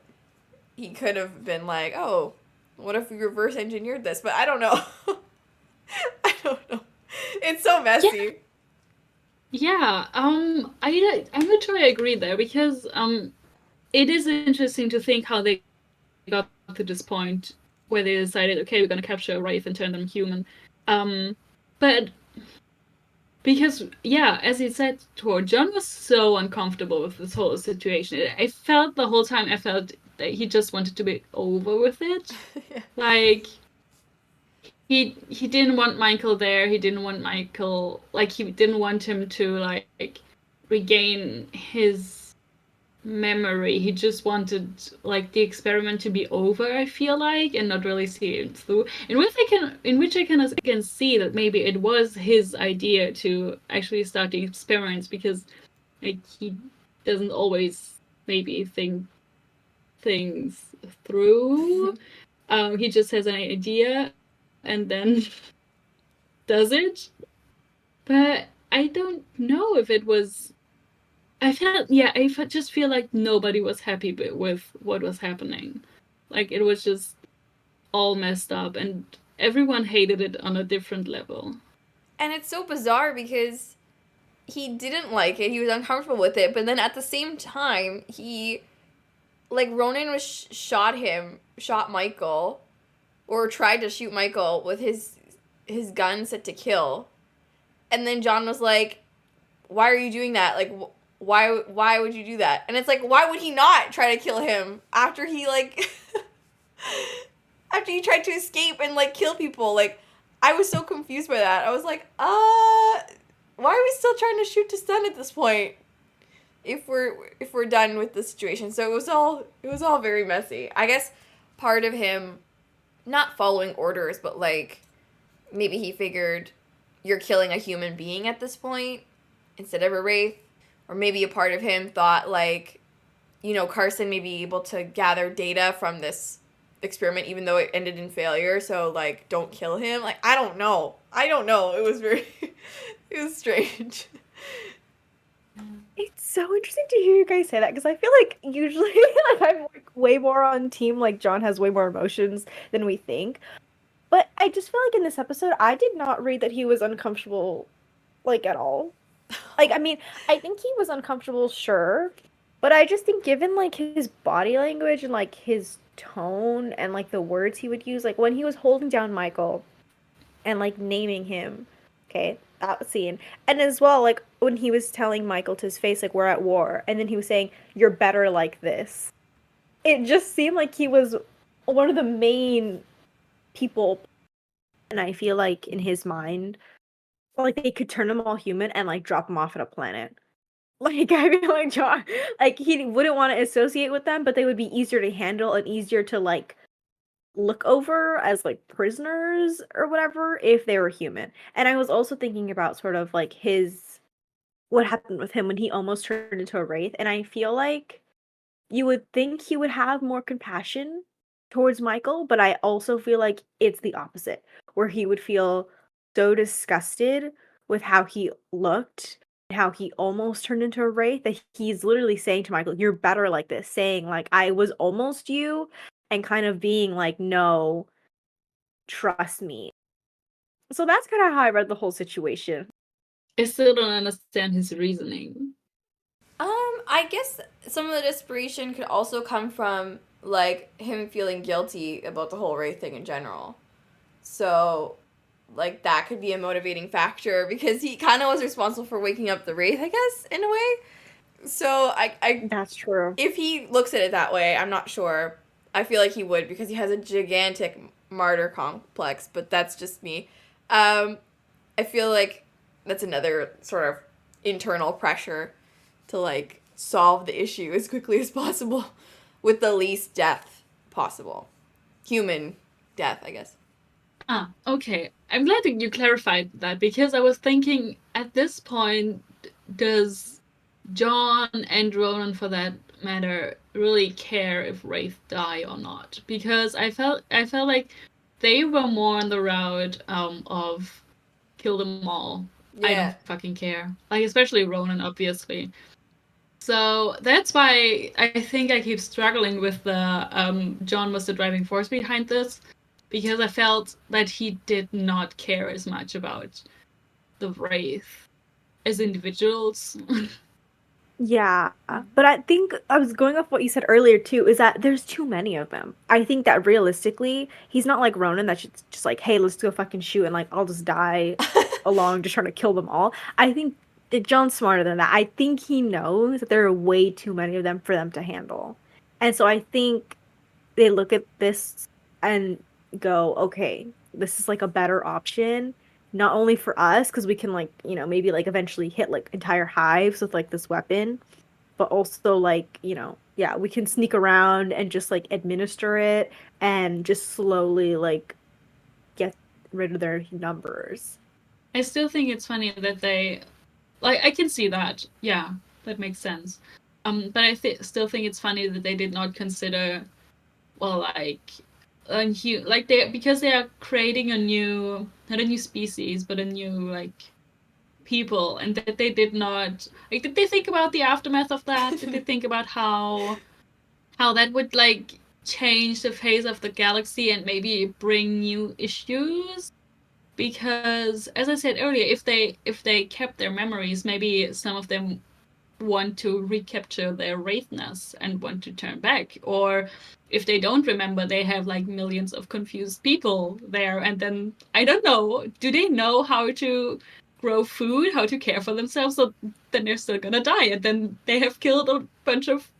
he could have been like, oh, what if we reverse engineered this? But I don't know. I don't know. It's so messy. Yeah. I'm not sure I agree there, because it is interesting to think how they got to this point where they decided, okay, we're going to capture a Wraith and turn them human. But because, yeah, as you said, Tor, John was so uncomfortable with this whole situation. I felt the whole time, that he just wanted to be over with it. Yeah. Like, he didn't want Michael there. He didn't want Michael, like, he didn't want him to, like, regain his memory. He just wanted, like, the experiment to be over, I feel like, and not really see it through. In which I can see that maybe it was his idea to actually start the experiments, because, like, he doesn't always maybe think things through. He just has an idea and then does it. But I don't know if it was. I just feel like nobody was happy with what was happening. Like, it was just all messed up, and everyone hated it on a different level. And it's so bizarre because he didn't like it. He was uncomfortable with it. But then at the same time, Ronan was shot Michael, or tried to shoot Michael with his gun set to kill. And then John was like, why are you doing that? Like, why would you do that? And it's like, why would he not try to kill him after he, like, after he tried to escape and, like, kill people? Like, I was so confused by that. I was like, why are we still trying to shoot to stun at this point? If we're done with the situation. So it was all very messy. I guess part of him not following orders, but, like, maybe he figured you're killing a human being at this point instead of a Wraith. Or maybe a part of him thought, like, Carson may be able to gather data from this experiment, even though it ended in failure. So, like, don't kill him. Like, I don't know. It was it was strange. It's so interesting to hear you guys say that, because I feel like usually I'm, like, way more on team, like, John has way more emotions than we think. But I just feel like in this episode, I did not read that he was uncomfortable, like, at all. Like, I mean, I think he was uncomfortable, sure. But I just think given, like, his body language and, like, his tone and, like, the words he would use, like, when he was holding down Michael and, like, naming him, okay, that scene. And as well, like, when he was telling Michael to his face, like, we're at war. And then he was saying, you're better like this. It just seemed like he was one of the main people, and I feel like in his mind, like they could turn him all human and like drop him off at a planet. Like I feel like John, like he wouldn't want to associate with them, but they would be easier to handle and easier to like look over as like prisoners or whatever if they were human. And I was also thinking about sort of like his what happened with him when he almost turned into a wraith, and I feel like you would think he would have more compassion towards Michael, but I also feel like it's the opposite, where he would feel so disgusted with how he looked, how he almost turned into a wraith, that he's literally saying to Michael, "You're better like this," saying like, "I was almost you," and kind of being like, "No, trust me." So that's kind of how I read the whole situation. I still don't understand his reasoning. I guess some of the desperation could also come from, like, him feeling guilty about the whole Wraith thing in general. So, like, that could be a motivating factor, because he kind of was responsible for waking up the Wraith, I guess, in a way. So, I That's true. if he looks at it that way, I'm not sure. I feel like he would, because he has a gigantic martyr complex, but that's just me. I feel like that's another sort of internal pressure to, like, solve the issue as quickly as possible with the least death possible. Human death, I guess. Ah, okay. I'm glad that you clarified that, because I was thinking at this point, does John and Ronan, for that matter, really care if Wraith die or not? Because I felt like they were more on the route of kill them all. I Yeah. don't fucking care. Like, especially Ronan, obviously. So that's why I think I keep struggling with the John was the driving force behind this, because I felt that he did not care as much about the Wraith as individuals. Yeah, but I think I was going off what you said earlier too, is that there's too many of them. I think that realistically, he's not like Ronan that's just like, hey, let's go fucking shoot and like I'll just die along just trying to kill them all. I think that John's smarter than that. I think he knows that there are way too many of them for them to handle. And so I think they look at this and go, okay, this is like a better option, not only for us because we can like, you know, maybe like eventually hit like entire hives with like this weapon, but also like, you know, yeah, we can sneak around and just like administer it and just slowly like get rid of their numbers. I still think it's funny that they, like, I can see that. Yeah, that makes sense. But I still think it's funny that they did not consider, well, like, like because they are creating a new, not a new species, but a new like people, and that they did not, like, did they think about the aftermath of that? Did they think about how that would like change the face of the galaxy and maybe bring new issues? Because as I said earlier, if they kept their memories, maybe some of them want to recapture their wraithness and want to turn back. Or if they don't remember, they have like millions of confused people there, and then I don't know, do they know how to grow food, how to care for themselves? So then they're still gonna die, and then they have killed a bunch of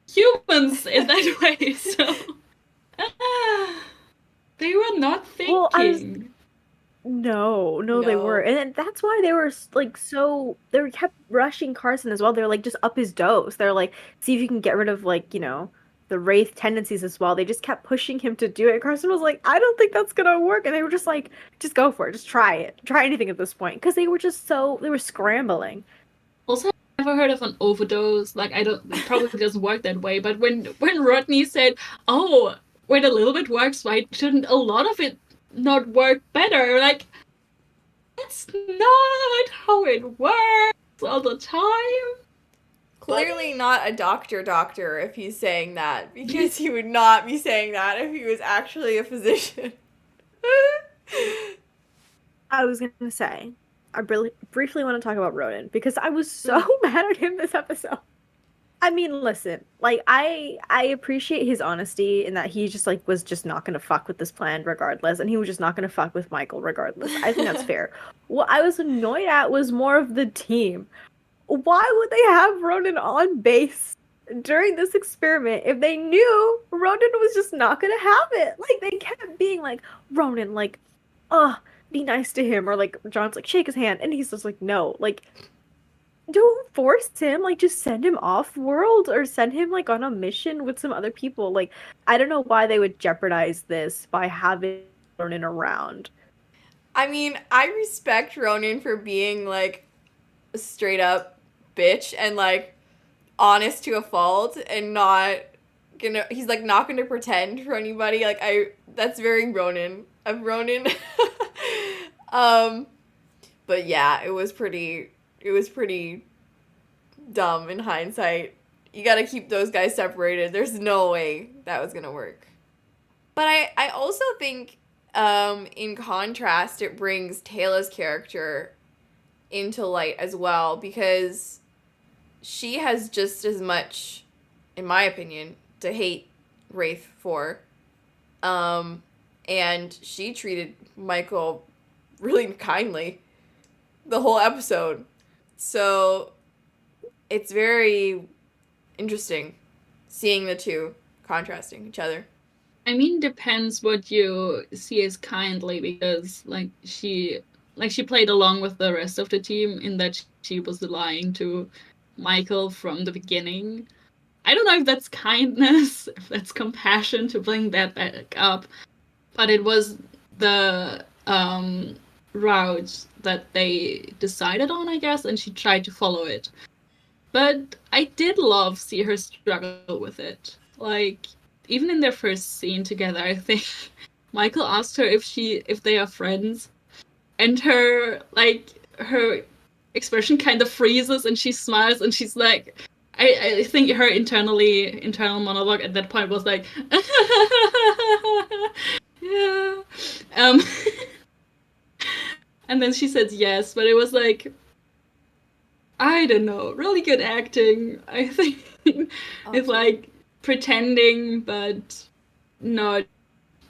humans in that way. So they were not thinking. Well, No, they were, and that's why they were like so. They kept rushing Carson as well. They're like, just up his dose. They're like, see if you can get rid of like, you know, the wraith tendencies as well. They just kept pushing him to do it. Carson was like, I don't think that's gonna work, and they were just like, just go for it, just try it, try anything at this point, because they were just so they were scrambling. Also, I've never heard of an overdose. Like, I don't. It probably doesn't work that way. But when Rodney said, "Oh, when a little bit works, why shouldn't a lot of it not work better?" Like, that's not how it works all the time. Clearly not a doctor if he's saying that, because he would not be saying that if he was actually a physician. I was gonna say, I really briefly want to talk about Ronan because I was so mad at him this episode. I mean, listen, like I appreciate his honesty in that he just like was just not gonna fuck with this plan regardless, and he was just not gonna fuck with Michael regardless. I think that's fair. What I was annoyed at was more of the team. Why would they have Ronan on base during this experiment if they knew Ronan was just not gonna have it? Like they kept being like, Ronan, like, be nice to him, or like John's like, shake his hand, and he's just like, no, like, don't force him, like just send him off world or send him like on a mission with some other people. Like, I don't know why they would jeopardize this by having Ronan around. I mean, I respect Ronan for being like a straight up bitch and like honest to a fault and not gonna, he's like not gonna pretend for anybody. Like, that's very Ronan of Ronan. But yeah, it was pretty dumb in hindsight. You gotta keep those guys separated. There's no way that was gonna work. But I also think, in contrast, it brings Teyla's character into light as well, because she has just as much, in my opinion, to hate Wraith for. And she treated Michael really kindly the whole episode. So it's very interesting seeing the two contrasting each other. I mean, depends what you see as kindly, because she played along with the rest of the team in that she was lying to Michael from the beginning. I don't know if that's kindness, if that's compassion to bring that back up, but it was the route that they decided on, I guess, and she tried to follow it. But I did see her struggle with it. Like, even in their first scene together, I think Michael asked her if they are friends, and her expression kind of freezes, and she smiles, and she's like, I think her internal monologue at that point was like, yeah. And then she said yes, but it was like, I don't know, really good acting. I think it's like pretending, but not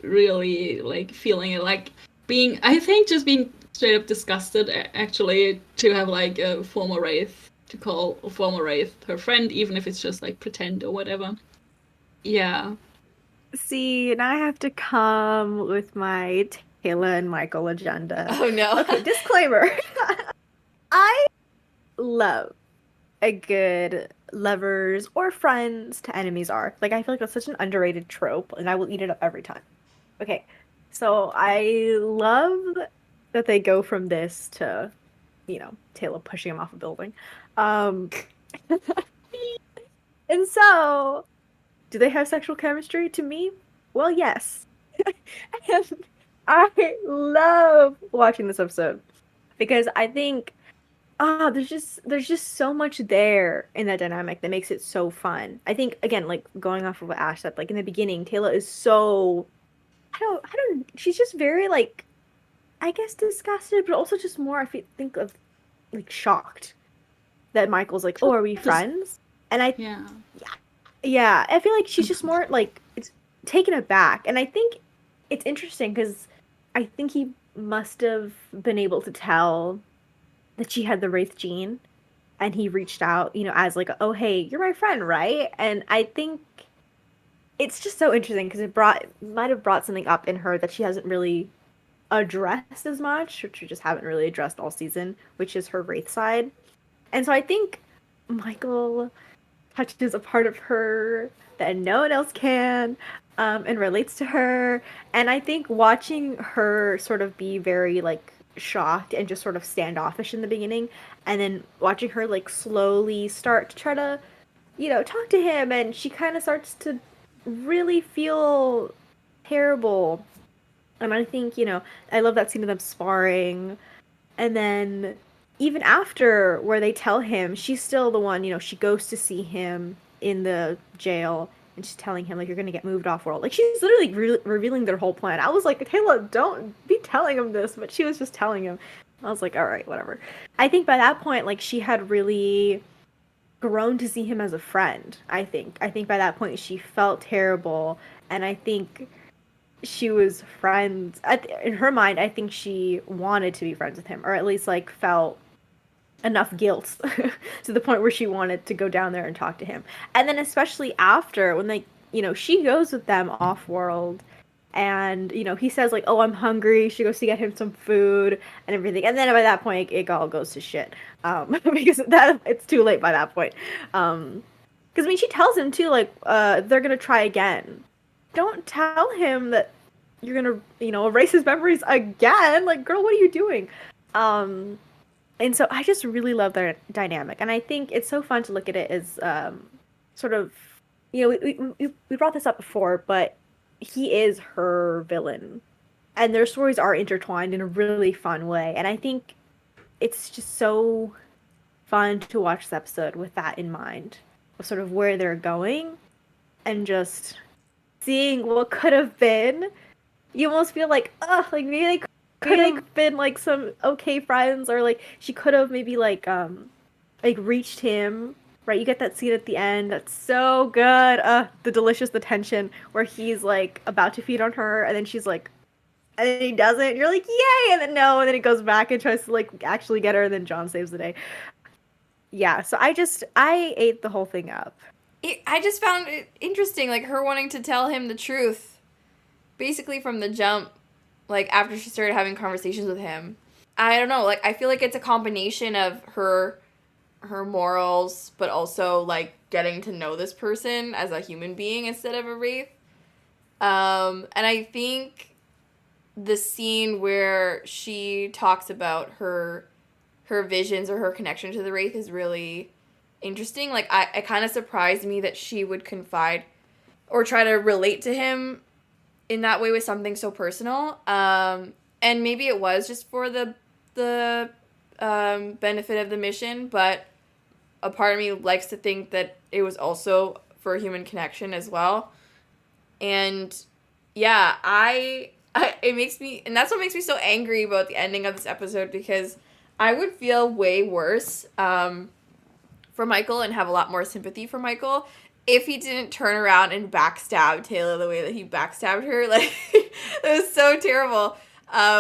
really like feeling it. Like I think just being straight up disgusted, actually, to have like a former Wraith, to call a former Wraith her friend, even if it's just like pretend or whatever. Yeah. See, now I have to come with my Teyla and Michael agenda. Oh no. Okay, disclaimer. I love a good lovers or friends to enemies arc. Like, I feel like that's such an underrated trope, and I will eat it up every time. Okay, so I love that they go from this to, Teyla pushing him off a building. And so, do they have sexual chemistry? To me, well, yes. And I love watching this episode because I think there's just so much there in that dynamic that makes it so fun. I think, again, like going off of what Ash said, like in the beginning, Teyla is so she's just very like, I guess, disgusted, but also just more, think of like shocked that Michael's like, oh, are we friends? And I I feel like she's just more like, it's taken aback. And I think it's interesting because I think he must have been able to tell that she had the Wraith gene, and he reached out, as like, oh, hey, you're my friend, right? And I think it's just so interesting because it might have brought something up in her that she hasn't really addressed as much, which we just haven't really addressed all season, which is her Wraith side. And so I think Michael touches a part of her that no one else can, and relates to her. And I think watching her sort of be very like shocked and just sort of standoffish in the beginning, and then watching her like slowly start to try to, talk to him, and she kind of starts to really feel terrible. And I think, I love that scene of them sparring. And then even after, where they tell him, she's still the one, she goes to see him in the jail, and she's telling him like you're gonna get moved off world. Like she's literally revealing their whole plan. I was like, Teyla, don't be telling him this, but she was just telling him. I was like, all right, whatever. I think by that point, like she had really grown to see him as a friend. I think by that point she felt terrible, and I think she was friends in her mind. I think she wanted to be friends with him, or at least like felt enough guilt to the point where she wanted to go down there and talk to him. And then especially after when they, she goes with them off world, and he says like, oh, I'm hungry. She goes to get him some food and everything, and then by that point it all goes to shit, because it's too late by that point. Because I mean, she tells him too, like, they're gonna try again. Don't tell him that you're gonna erase his memories again. Like, girl, what are you doing? And so I just really love their dynamic. And I think it's so fun to look at it as sort of, we brought this up before, but he is her villain. And their stories are intertwined in a really fun way. And I think it's just so fun to watch this episode with that in mind, of sort of where they're going and just seeing what could have been. You almost feel like, like maybe they could have been like some okay friends, or like she could have maybe like reached him, right? You get that scene at the end that's so good, the tension where he's like about to feed on her, and then she's like, and then he doesn't, and you're like, yay, and then no, and then he goes back and tries to like actually get her, and then John saves the day. Yeah, so I ate the whole thing up. I just found it interesting, like her wanting to tell him the truth basically from the jump. Like, after she started having conversations with him. I don't know, like, I feel like it's a combination of her morals, but also, like, getting to know this person as a human being instead of a wraith. And I think the scene where she talks about her visions or her connection to the wraith is really interesting. Like, it kind of surprised me that she would confide or try to relate to him in that way with something so personal. And maybe it was just for the benefit of the mission, but a part of me likes to think that it was also for a human connection as well. And yeah, it makes me, and that's what makes me so angry about the ending of this episode, because I would feel way worse for Michael and have a lot more sympathy for Michael if he didn't turn around and backstab Teyla the way that he backstabbed her. Like, it was so terrible.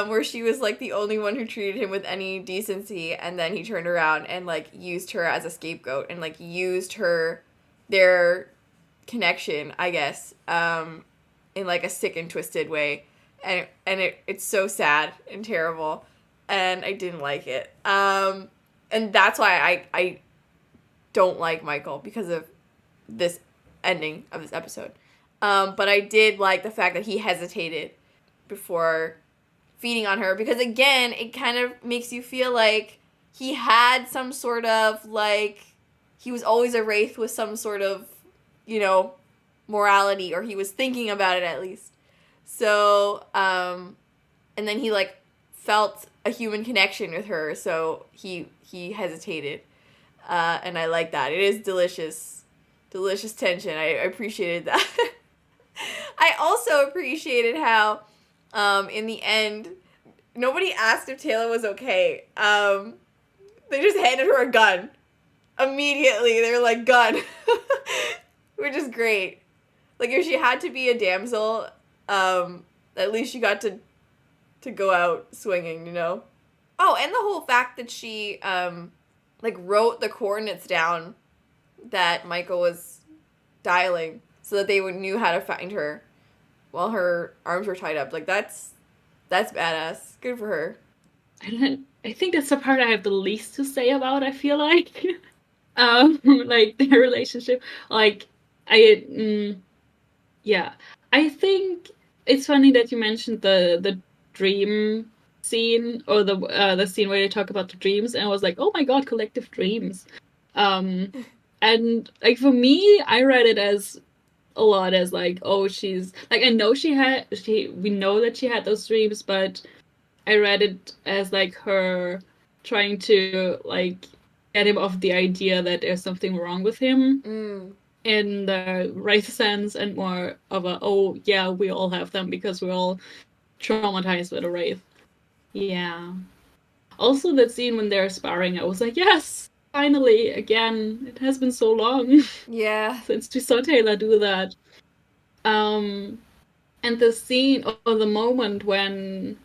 Where she was, like, the only one who treated him with any decency, and then he turned around and, like, used her as a scapegoat and, like, used their connection, I guess, in, like, a sick and twisted way. And it's so sad and terrible, and I didn't like it. And that's why I don't like Michael, because of this ending of this episode. But I did like the fact that he hesitated before feeding on her, because again, it kind of makes you feel like he had some sort of, like, he was always a wraith with some sort of, morality, or he was thinking about it at least. So, and then he, like, felt a human connection with her, so he hesitated. And I like that. It is delicious tension. I appreciated that. I also appreciated how, in the end, nobody asked if Teyla was okay. They just handed her a gun. Immediately, they were like, gun. Which is great. Like, if she had to be a damsel, at least she got to go out swinging, Oh, and the whole fact that she, wrote the coordinates down that Michael was dialing so that they knew how to find her while her arms were tied up. Like, that's badass. Good for her. I think that's the part I have the least to say about, I feel like. Like, their relationship. Like, yeah. I think it's funny that you mentioned the dream scene, or the scene where they talk about the dreams, and I was like, oh my god, collective dreams. And, like, for me, I read it as a lot as, like, oh, she's, like, I know we know that she had those dreams, but I read it as, like, her trying to, like, get him off the idea that there's something wrong with him. in the Wraith sense and more of a, oh yeah, we all have them because we're all traumatized with a Wraith. Yeah. Also, that scene when they're sparring, I was like, yes, finally, again. It has been so long Yeah. since we saw Teyla do that. And the scene or the moment when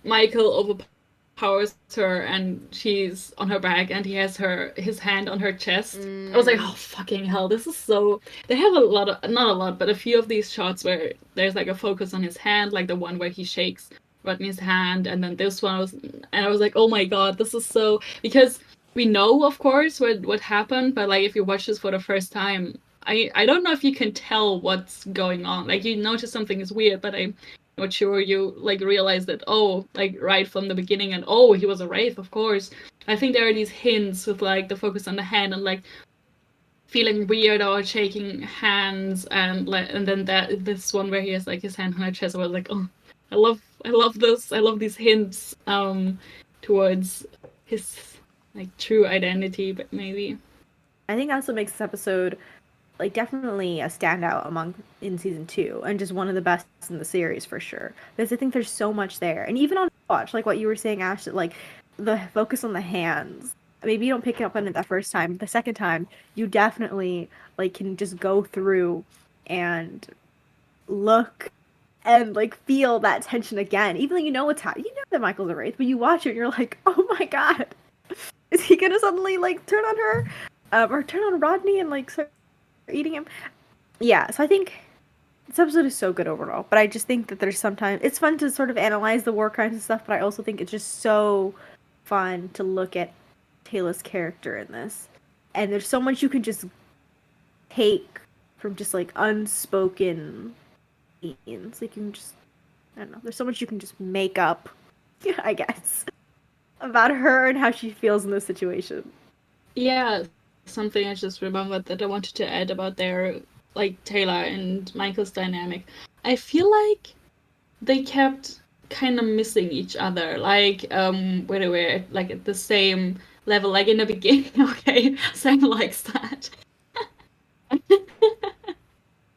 Michael overpowers her and she's on her back and he has his hand on her chest. I was like, oh fucking hell, this is so. They have a lot of, not a lot, but a few of these shots where there's like a focus on his hand, like the one where he shakes Rodney's hand, and then this one and I was like, oh my god, this is so, because we know, of course, what happened, but like if you watch this for the first time, I don't know if you can tell what's going on. Like you notice something is weird, but I'm not sure you like realize that, oh, like right from the beginning, and oh, he was a Wraith, of course. I think there are these hints with like the focus on the hand and like feeling weird or shaking hands, and then this one where he has like his hand on her chest. I was like, oh, I love this. I love these hints towards his like true identity, but maybe. I think that's what makes this episode like definitely a standout in season 2, and just one of the best in the series for sure. Because I think there's so much there, and even on watch, like what you were saying, Ash, that like the focus on the hands. Maybe you don't pick up on it that first time, but the second time you definitely like can just go through and look and like feel that tension again, even though you know what's happening. You know that Michael's a Wraith, but you watch it and you're like, oh my god, is he gonna suddenly like turn on her, or turn on Rodney and like start eating him? Yeah, so I think this episode is so good overall, but I just think that there's sometimes it's fun to sort of analyze the war crimes and stuff, but I also think it's just so fun to look at Teyla's character in this, and there's so much you can just take from just like unspoken scenes. Like you can just, I don't know, there's so much you can just make up, I guess, about her and how she feels in this situation. Yeah, something I just remembered that I wanted to add about their like Teyla and Michael's dynamic. I feel like they kept kind of missing each other, like where they were like at the same level, like in the beginning. Okay, Sam likes that.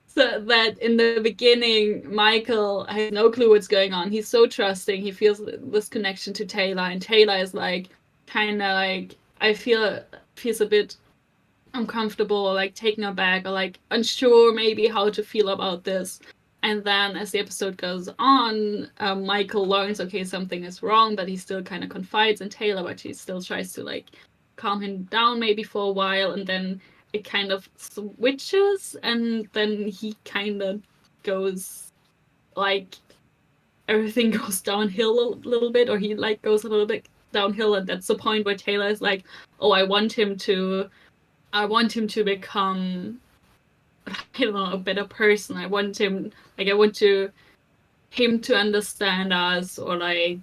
So that in the beginning, Michael has no clue what's going on. He's so trusting. He feels this connection to Teyla, and Teyla is like kind of like, I feel feels a bit uncomfortable, or like taken aback, or like unsure maybe how to feel about this. And then as the episode goes on, Michael learns, okay, something is wrong, but he still kind of confides in Teyla, but she still tries to like calm him down maybe for a while, and then it kind of switches, and then he kind of goes like everything goes downhill a little bit, or he like goes a little bit downhill, and that's the point where Teyla is like, oh, I want him to become, I don't know, a better person. I want him to understand us, or like,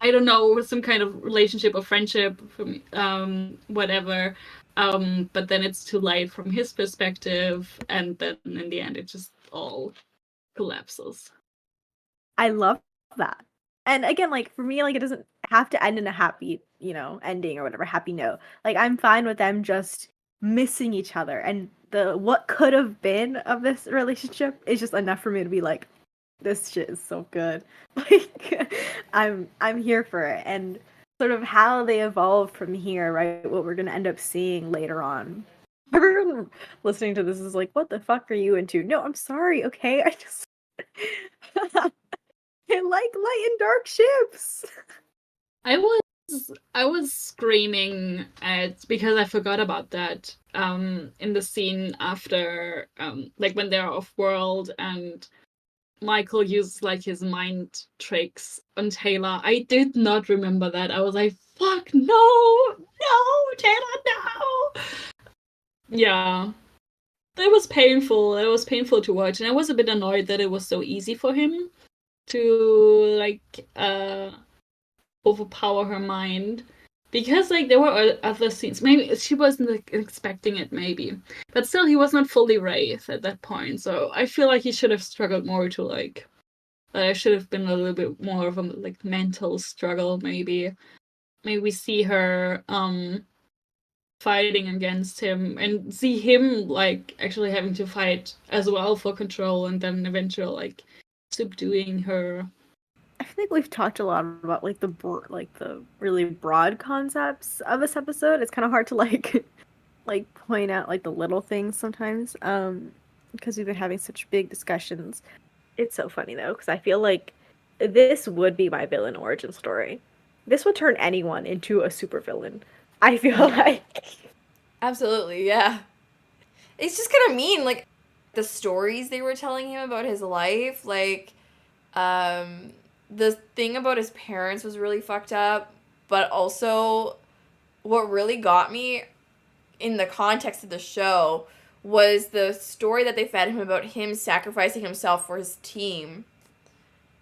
I don't know, some kind of relationship or friendship from whatever. But then it's too late from his perspective, and then in the end it just all collapses. I love that. And again, like for me, like it doesn't have to end in a happy, ending or whatever, happy note. Like I'm fine with them just missing each other, and the what could have been of this relationship is just enough for me to be like, this shit is so good. Like I'm here for it, and sort of how they evolve from here, right? What we're gonna end up seeing later on. Everyone listening to this is like, what the fuck are you into? No, I'm sorry, okay? I just I like light and dark ships. I was screaming at, because I forgot about that in the scene after like when they're off world and Michael uses like his mind tricks on Teyla. I did not remember that. I was like, fuck no, Teyla, no. Yeah. It was painful. It was painful to watch, and I was a bit annoyed that it was so easy for him to like overpower her mind, because like there were other scenes. Maybe she wasn't like, expecting it, maybe, but still he was not fully Wraith at that point. So I feel like he should have struggled more to like. There should have been a little bit more of a like mental struggle. Maybe we see her fighting against him and see him like actually having to fight as well for control and then eventually like subduing her. I think we've talked a lot about like the really broad concepts of this episode. It's kind of hard to like point out like the little things sometimes because we've been having such big discussions. It's so funny though because I feel like this would be my villain origin story. This would turn anyone into a supervillain. I feel like. Absolutely, yeah. It's just kind of mean, like, the stories they were telling him about his life, like, the thing about his parents was really fucked up, but also what really got me in the context of the show was the story that they fed him about him sacrificing himself for his team,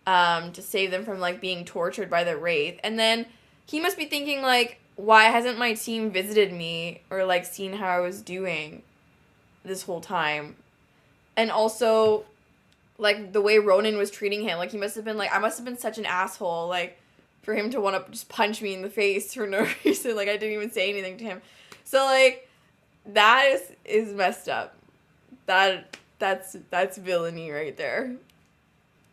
to save them from, like, being tortured by the Wraith. And then he must be thinking, like, why hasn't my team visited me or, like, seen how I was doing this whole time? And also, like, the way Ronan was treating him, like, he must have been, like, I must have been such an asshole, like, for him to want to just punch me in the face for no reason. Like, I didn't even say anything to him. So, like, that is messed up. That's villainy right there.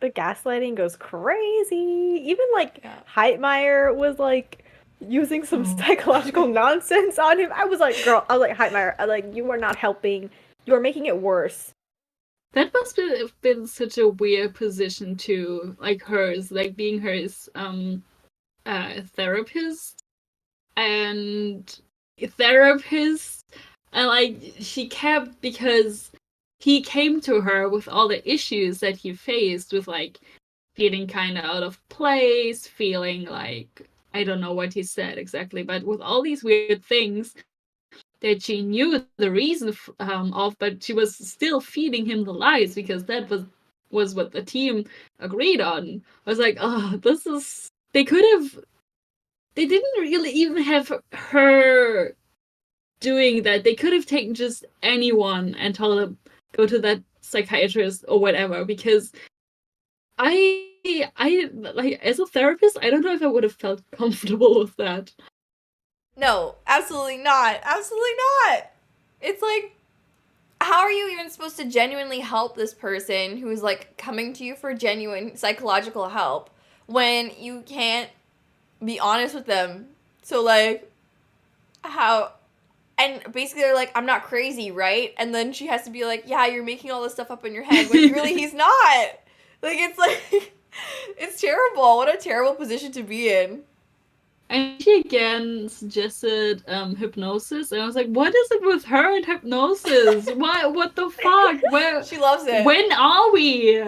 The gaslighting goes crazy. Even like Heitmeyer was like using some psychological nonsense on him. I was like, Heitmeyer, you are not helping. You are making it worse. That must have been such a weird position to like hers, like being hers therapist and like she kept because he came to her with all the issues that he faced with like feeling kind of out of place, feeling like I don't know what he said exactly, but with all these weird things that she knew the reason of, but she was still feeding him the lies because that was what the team agreed on. I was like, oh, this is... They didn't really even have her doing that. They could have taken just anyone and told them, go to that psychiatrist or whatever, because I like, as a therapist, I don't know if I would have felt comfortable with that. No, absolutely not. Absolutely not. It's like, how are you even supposed to genuinely help this person who's like coming to you for genuine psychological help when you can't be honest with them? So like, how... And basically they're like, I'm not crazy, right? And then she has to be like, yeah, you're making all this stuff up in your head, when really he's not. Like, it's terrible. What a terrible position to be in. And she again suggested hypnosis, and I was like, what is it with her and hypnosis? What the fuck? Where? She loves it. When are we?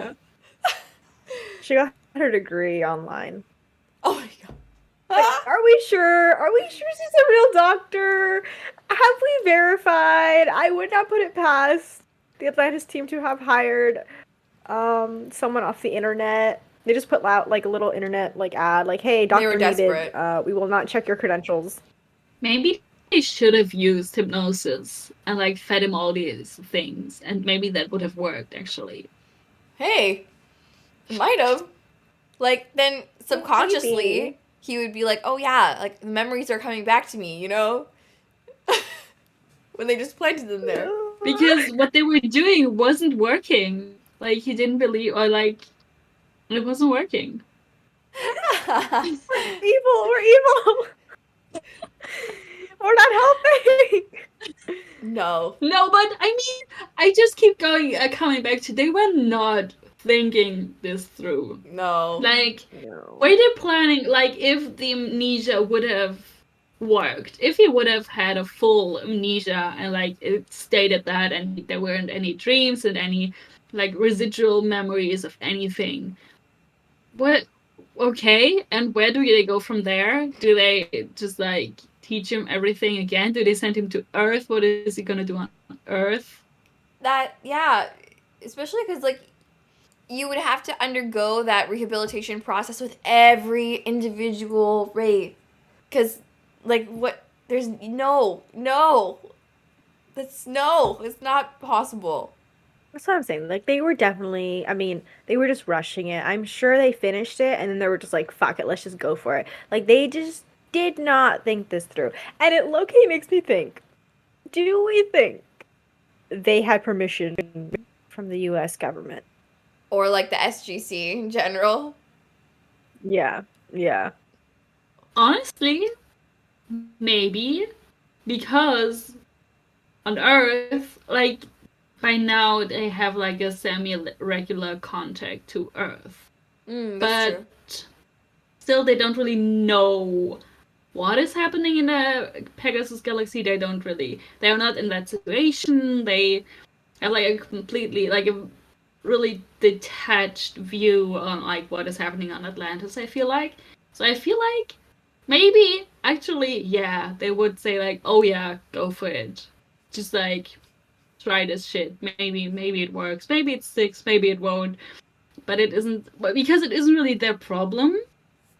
She got her degree online. Oh my god. Like, are we sure? Are we sure she's a real doctor? Have we verified? I would not put it past the Atlantis team to have hired someone off the internet. They just put out like a little internet like ad, like, "Hey, doctor needed. We will not check your credentials." Maybe they should have used hypnosis and like fed him all these things, and maybe that would have worked actually. Hey, might have. Like, then subconsciously. Maybe. He would be like, oh yeah, like, the memories are coming back to me, you know? When they just planted them there. Because what they were doing wasn't working. Like, he didn't believe, or like, it wasn't working. We're evil! We're not helping! No. No, but I mean, I just keep coming back to, they were not thinking this through. No. Like, were they planning, like, if the amnesia would have worked, if he would have had a full amnesia and, like, it stated that and there weren't any dreams and any, like, residual memories of anything. What? Okay, and where do they go from there? Do they just, like, teach him everything again? Do they send him to Earth? What is he gonna do on Earth? That, yeah. Especially because, like, you would have to undergo that rehabilitation process with every individual Wraith. Because, like, what? There's no. It's not possible. That's what I'm saying. Like, they were definitely, I mean, they were just rushing it. I'm sure they finished it, and then they were just like, fuck it, let's just go for it. Like, they just did not think this through. And it low-key makes me think, do we think they had permission from the U.S. government? Or like the SGC in general. Yeah. Honestly, maybe. Because on Earth, like, by now they have like a semi-regular contact to Earth. That's But true. still, they don't really know what is happening in the Pegasus galaxy. They're not in that situation. They have like a completely, like a really detached view on like what is happening on Atlantis, I feel like. So I feel like maybe actually, yeah, they would say like, oh yeah, go for it. Just like try this shit. Maybe it works. Maybe it sticks, maybe it won't. But because it isn't really their problem.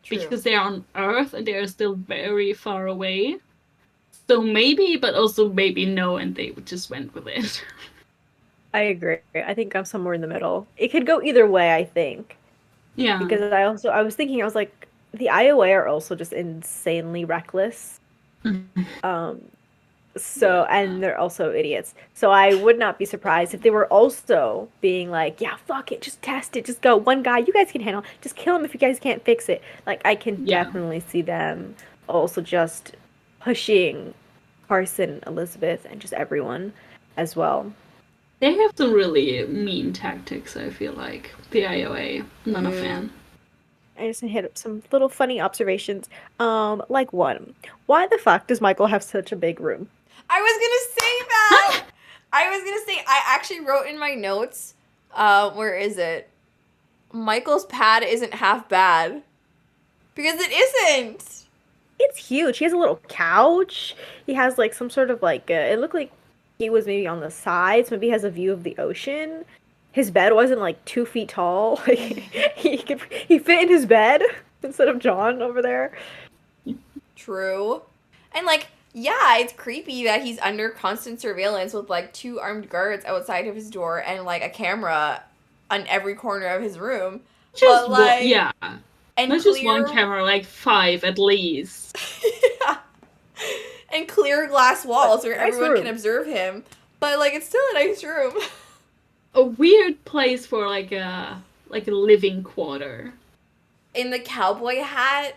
True. Because they're on Earth and they are still very far away. So maybe, but also maybe no, and they just went with it. I agree. I think I'm somewhere in the middle. It could go either way, I think. Yeah. Because I was thinking, I was like, the IOA are also just insanely reckless. And they're also idiots. So I would not be surprised if they were also being like, yeah, fuck it, just test it, just go. One guy you guys can handle, just kill him if you guys can't fix it. Like, I can definitely see them also just pushing Carson, Elizabeth, and just everyone as well. They have some really mean tactics, I feel like. The IOA. Not a fan. I just hit up some little funny observations. Like one, why the fuck does Michael have such a big room? I was gonna say that. I actually wrote in my notes. Where is it? Michael's pad isn't half bad. Because it isn't. It's huge. He has a little couch. He has like some sort of like it looked like he was maybe on the sides. Maybe he has a view of the ocean. His bed wasn't like 2 feet tall. Like he fit in his bed instead of John over there. True. And like, yeah, it's creepy that he's under constant surveillance with like 2 armed guards outside of his door and like a camera on every corner of his room. Just but like, yeah. And not just one camera, like 5 at least. Yeah. And clear glass walls where nice everyone room. can observe him. But like, it's still a nice room. A weird place for like a living quarter. In the cowboy hat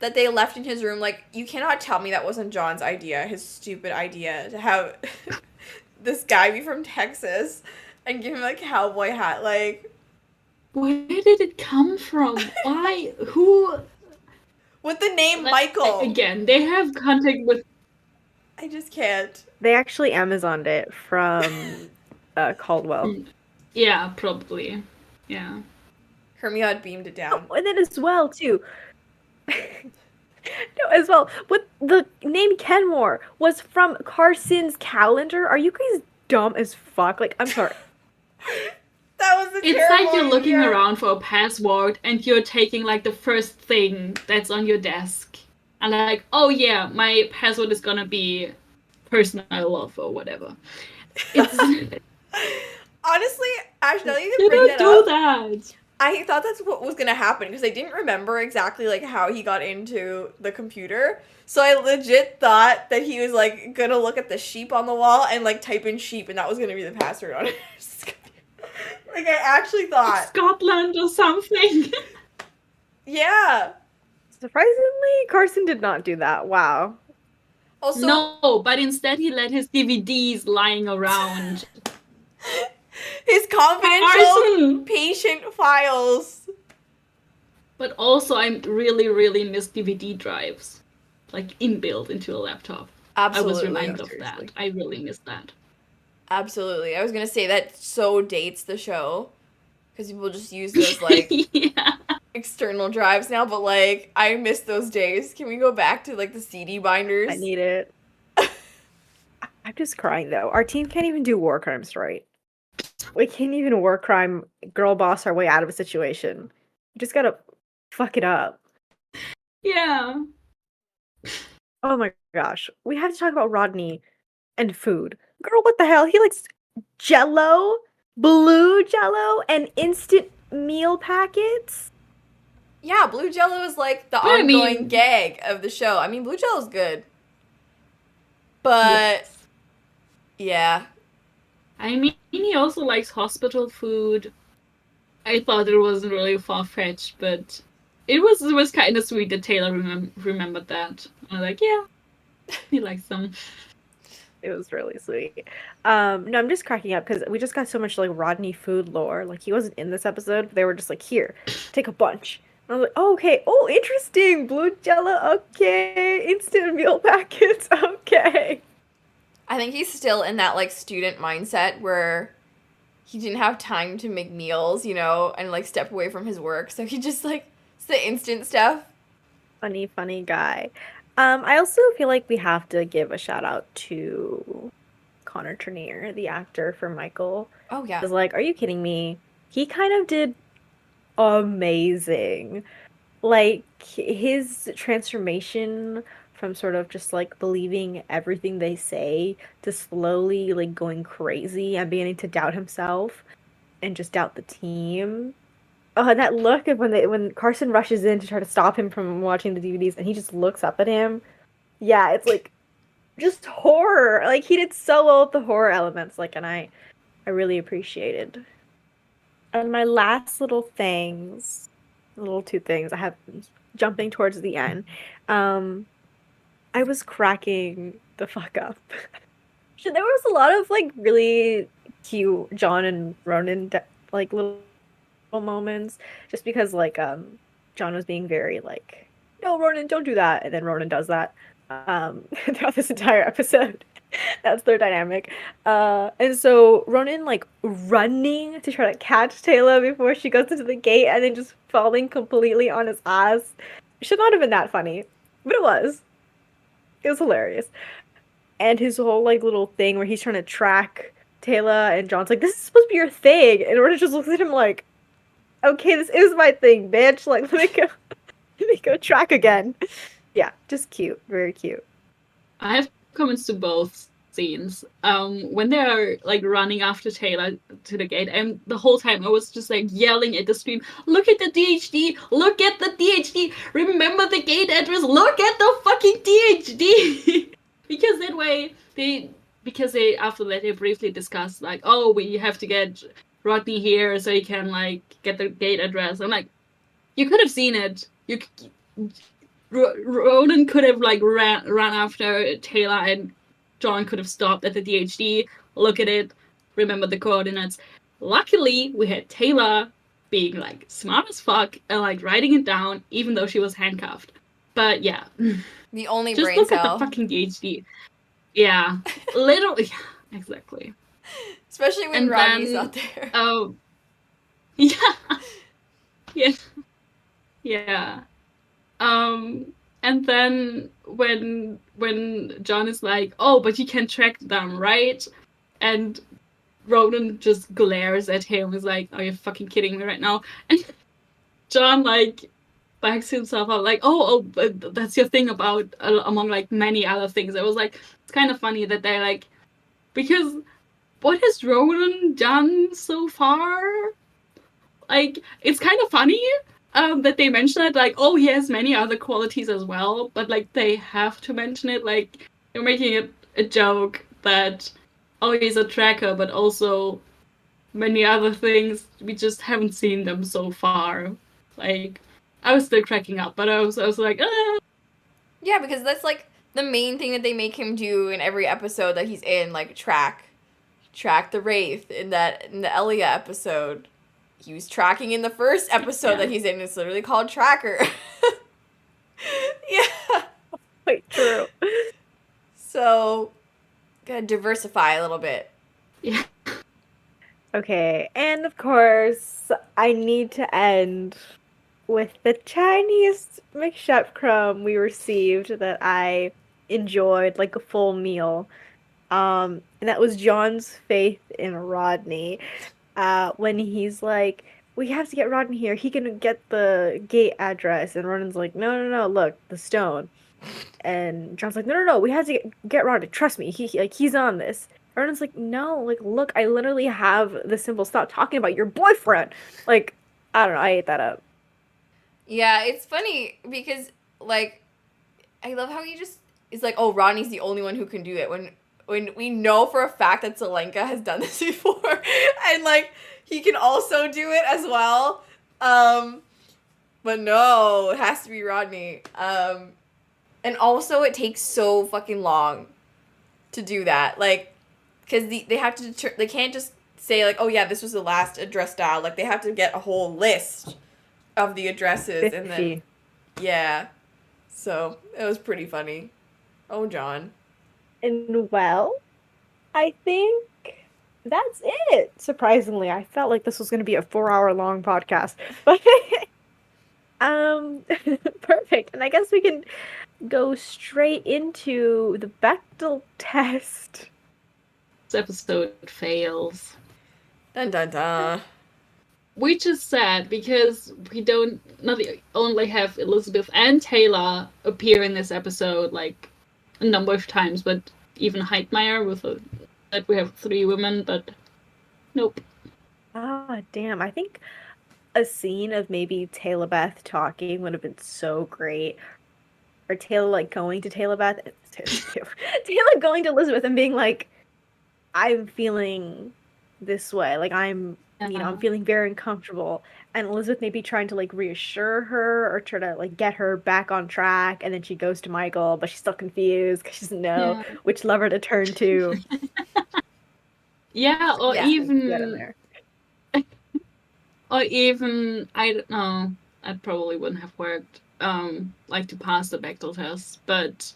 that they left in his room, like, you cannot tell me that wasn't John's idea, his stupid idea to have this guy be from Texas and give him a cowboy hat. Like, where did it come from? Why? Who? with the name Michael. Again, they have contact with. I just can't. They actually Amazoned it from Caldwell. Yeah, probably. Yeah. Hermione beamed it down. Oh, and then as well too. No, as well. What the name Kenmore was from Carson's calendar? Are you guys dumb as fuck? Like, I'm sorry. That was a It's terrible like you're looking idea. around for a password and you're taking like the first thing that's on your desk. And like, oh yeah, my password is gonna be person I love or whatever. It's Honestly, Ash, now that you they bring don't that do up, that. I thought that's what was gonna happen because I didn't remember exactly like how he got into the computer. So I legit thought that he was like gonna look at the sheep on the wall and like type in sheep and that was gonna be the password on it. Like I actually thought. Scotland or something. Yeah. Surprisingly, Carson did not do that. Wow. Also, No, but instead he let his DVDs lying around. his confidential Carson! patient files. But also, I really, really miss DVD drives. Like, inbuilt into a laptop. Absolutely. I was reminded of Seriously. that. I really miss that. Absolutely. I was gonna say that so dates the show. Because people just use those like Yeah. external drives now, but like I miss those days. Can we go back to like the CD binders? I need it. I'm just crying though. Our team can't even do war crimes right. We can't even war crime girl boss our way out of a situation. You just gotta fuck it up. Yeah. Oh my gosh. We have to talk about Rodney and food. Girl, what the hell? He likes Jello, blue Jello, and instant meal packets. Yeah, Blue Jello is like the I mean- ongoing gag of the show. I mean, Blue Jello's good. But Yes. Yeah. I mean, he also likes hospital food. I thought it wasn't really far-fetched, but it was kind of sweet that Taylor remembered that. I was like, yeah, he likes them. It was really sweet. No, I'm just cracking up because we just got so much like Rodney food lore. Like he wasn't in this episode, but they were just like, here, take a bunch. And I was like, oh, okay, oh, interesting. Blue Jella, okay. Instant meal packets, okay. I think he's still in that, like, student mindset where he didn't have time to make meals, you know, and, like, step away from his work. So he just, like, it's the instant stuff. Funny, funny guy. I also feel like we have to give a shout out to Connor Trinneer, the actor for Michael. Oh, yeah. Because, like, are you kidding me? He kind of did amazing. Like, his transformation from sort of just like believing everything they say to slowly like going crazy and beginning to doubt himself and just doubt the team. Oh, and that look of when Carson rushes in to try to stop him from watching the DVDs and he just looks up at him. Yeah, it's like just horror. Like he did so well with the horror elements, like, and I really appreciated. And my last little two things I have jumping towards the end. I was cracking the fuck up. There was a lot of like really cute John and Ronan like little moments, just because like John was being very like, no, Ronan, don't do that, and then Ronan does that throughout this entire episode. That's their dynamic. And so Ronan like running to try to catch Teyla before she goes into the gate and then just falling completely on his ass. It should not have been that funny, but it was. It was hilarious. And his whole like little thing where he's trying to track Teyla and John's like, this is supposed to be your thing. And Ronan just looks at him like, okay, this is my thing, bitch. Like, let me go track again. Yeah, just cute. Very cute. I have comments to both scenes. When they're like running after Taylor to the gate, and the whole time I was just like yelling at the screen, look at the DHD, look at the DHD, remember the gate address, look at the fucking DHD. Because that way they after that they briefly discussed like, oh, we have to get Rodney here so he can like get the gate address. I'm like, you could have seen it. Ronan could have like run after Taylor, and John could have stopped at the DHD, look at it, remember the coordinates. Luckily, we had Taylor being like smart as fuck and like writing it down, even though she was handcuffed. But yeah, The only just brain look cell. at the fucking DHD. Yeah, literally, yeah, exactly. Especially when And Rodney's then- out there. Oh, yeah, yeah, yeah. And then when John is like, oh, but you can track them, right? And Ronan just glares at him, is like, are you fucking kidding me right now? And John like backs himself up, like, oh, but that's your thing about among like many other things. It was like, it's kind of funny that they're like, because what has Ronan done so far? Like, it's kind of funny that they mention it, like, oh, he has many other qualities as well, but like they have to mention it, like they're making it a joke that, oh, he's a tracker, but also many other things, we just haven't seen them so far. Like, I was still cracking up, but I was like, ah. Yeah, because that's like the main thing that they make him do in every episode that he's in, like track the Wraith in the Elia episode. He was tracking in the first episode that he's in. It's literally called Tracker. Yeah. Quite true. So, gotta diversify a little bit. Yeah. Okay, and of course, I need to end with the tiniest McShep crumb we received that I enjoyed like a full meal. And that was John's faith in Rodney. When he's like, we have to get Rodney here. He can get the gate address. And Ronan's like, no, look, the stone. And John's like, no, we have to get Rodney. Trust me, he's on this. Ronan's like, no, like, look, I literally have the symbol. Stop talking about your boyfriend. Like, I don't know, I ate that up. Yeah, it's funny because, like, I love how he just is like, oh, Rodney's the only one who can do it. When when we know for a fact that Zelenka has done this before, and like he can also do it as well. But no, it has to be Rodney. And also it takes so fucking long to do that, like, because they have to they can't just say like, oh yeah, this was the last address dial. Like they have to get a whole list of the addresses, and then yeah, so it was pretty funny. Oh, John. And well, I think that's it. Surprisingly, I felt like this was going to be a 4-hour long podcast, but perfect. And I guess we can go straight into the Bechdal test. This episode fails. Dun dun dun. Which is sad because we don't not only have Elizabeth and Teyla appear in this episode like a number of times, but even Heitmeyer that we have 3 women, but nope. Ah, damn. I think a scene of maybe Teyla Beth talking would have been so great. Or Teyla like going to Teyla Beth, Teyla going to Elizabeth and being like, I'm feeling this way. Like I'm feeling very uncomfortable. And Elizabeth maybe trying to like reassure her or try to like get her back on track. And then she goes to Michael, but she's still confused because she doesn't know which lover to turn to. Yeah, or even there. or even I don't know. That probably wouldn't have worked. Like to pass the Bechdel test, but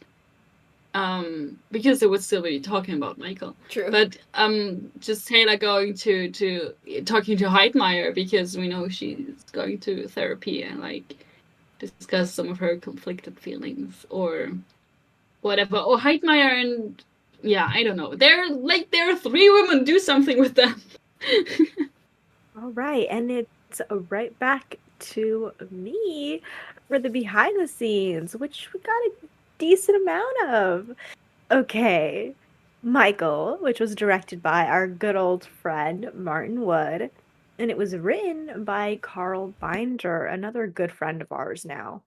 because it would still be talking about Michael. True. But just Teyla going to talking to Heitmeyer because we know she's going to therapy and like discuss some of her conflicted feelings or whatever. Or Heitmeyer and I don't know. There are 3 women. Do something with them. All right, and it's right back to me for the behind the scenes, which we got a decent amount of. Okay, Michael, which was directed by our good old friend Martin Wood, and it was written by Carl Binder, another good friend of ours now.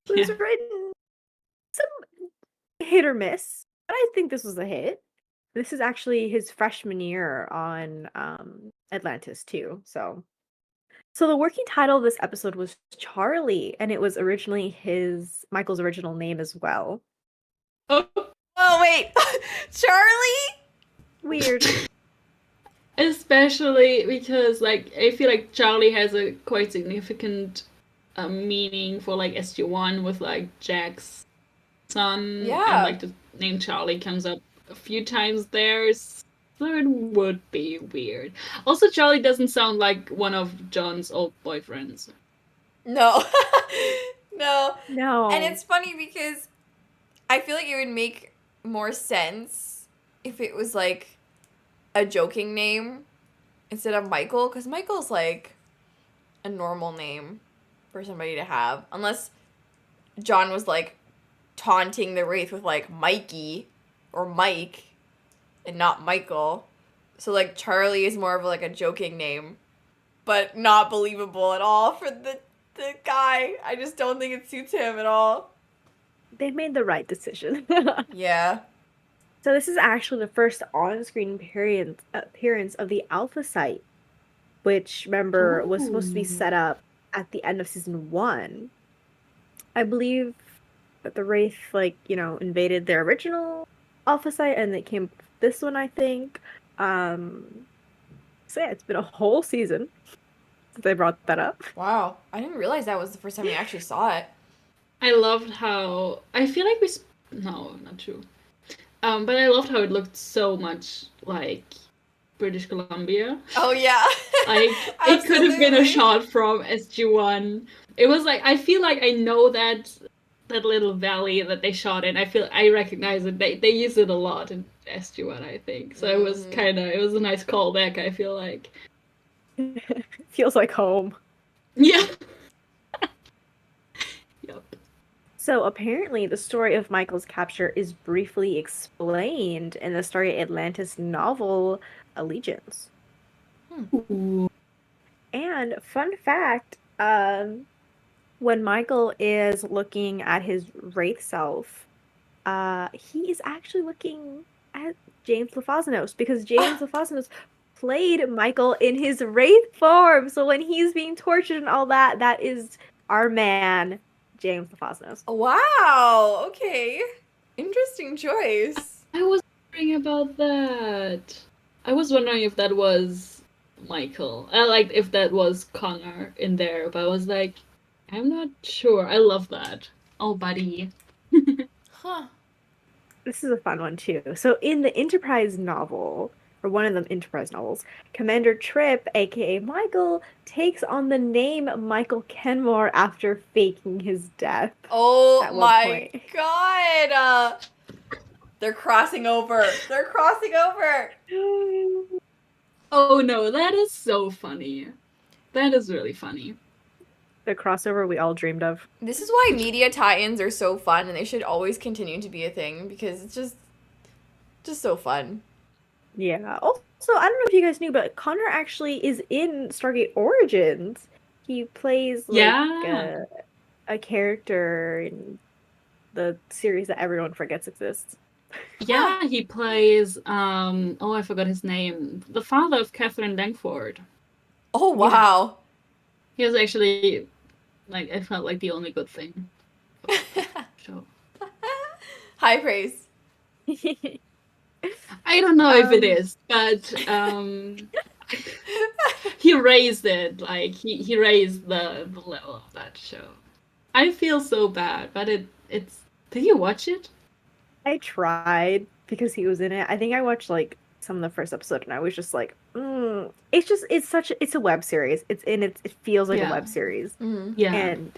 It was written some hit or miss, but I think this was a hit. This is actually his freshman year on Atlantis too, so the working title of this episode was Charlie, and it was originally Michael's original name as well. Oh wait, Charlie? Weird. Especially because like I feel like Charlie has a quite significant meaning for like SG1 with like Jack's son. Yeah. And like the name Charlie comes up a few times there. So it would be weird. Also, Charlie doesn't sound like one of John's old boyfriends. No. No. No. And it's funny because I feel like it would make more sense if it was like a joking name instead of Michael, because Michael's like a normal name for somebody to have, unless John was like taunting the Wraith with like Mikey or Mike and not Michael. So like Charlie is more of like a joking name, but not believable at all for the guy. I just don't think it suits him at all. They made the right decision. Yeah. So this is actually the first on-screen appearance of the Alpha Site, which, remember, was supposed to be set up at the end of season 1. I believe that the Wraith, invaded their original Alpha Site, and they came this one, I think. So yeah, it's been a whole season since I brought that up. Wow. I didn't realize that was the first time we actually saw it. I loved how... I feel like no, not true. But I loved how it looked so much like British Columbia. Oh, yeah. Like, it could have been a shot from SG1. It was like, I feel like I know that little valley that they shot in. I recognize it. They use it a lot in SG1, I think. So it was a nice callback, I feel like. Feels like home. Yeah. Yep. So apparently the story of Michael's capture is briefly explained in the Stargate Atlantis novel Allegiance. And fun fact, when Michael is looking at his Wraith self, he is actually looking as James LaFosnos, because James LaFosnos played Michael in his wraith form. So when he's being tortured and all that, that is our man, James LaFosnos. Wow. Okay. Interesting choice. I was wondering about that. I was wondering if that was Michael. Like if that was Connor in there, but I was like, I'm not sure. I love that. Oh, buddy. Huh. This is a fun one too. So in the Enterprise novel, or one of the Enterprise novels, Commander Trip, aka Michael, takes on the name Michael Kenmore after faking his death. Oh At one my point. god. They're crossing over. They're crossing over. Oh no, that is so funny. That is really funny. The crossover we all dreamed of. This is why media tie-ins are so fun, and they should always continue to be a thing, because it's just so fun. Yeah. Also, I don't know if you guys knew, but Connor actually is in Stargate Origins. He plays like Yeah. a character in the series that everyone forgets exists. Yeah, he plays oh, I forgot his name. The father of Catherine Langford. Oh, wow. He was actually like, I felt like the only good thing. So High praise. I don't know if it is, but he raised it. Like he raised the level of that show. I feel so bad, but it's. Did you watch it? I tried because he was in it. I think I watched like some of the first episode and I was just like, it's a web series. It feels like a Yeah. web series. Mhm. Yeah. And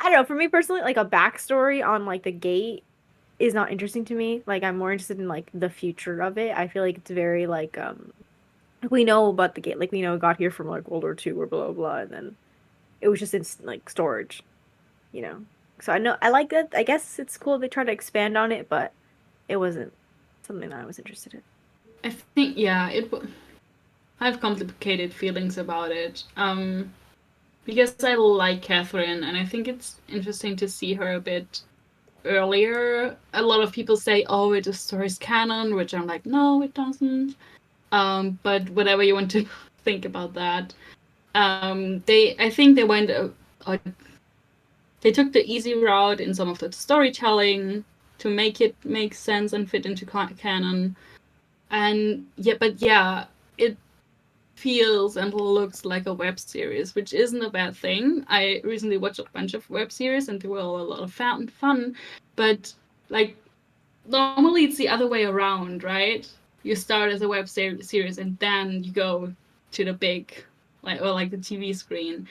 I don't know, for me personally, like a backstory on like the gate is not interesting to me. Like I'm more interested in like the future of it. I feel like it's very like we know about the gate, like we know it got here from like World War II or blah blah blah, and then it was just in like storage, you know. So I know I like that. I guess it's cool they try to expand on it, but it wasn't something that I was interested in. I think I have complicated feelings about it. Because I like Catherine, and I think it's interesting to see her a bit earlier. A lot of people say, "Oh, it destroys canon," which I'm like, no, it doesn't. But whatever you want to think about that, I think they went they took the easy route in some of the storytelling to make it make sense and fit into canon. And yeah, it feels and looks like a web series, which isn't a bad thing. I recently watched a bunch of web series and they were all a lot of fun, but like normally it's the other way around, right? You start as a web series and then you go to the big, like the TV screen,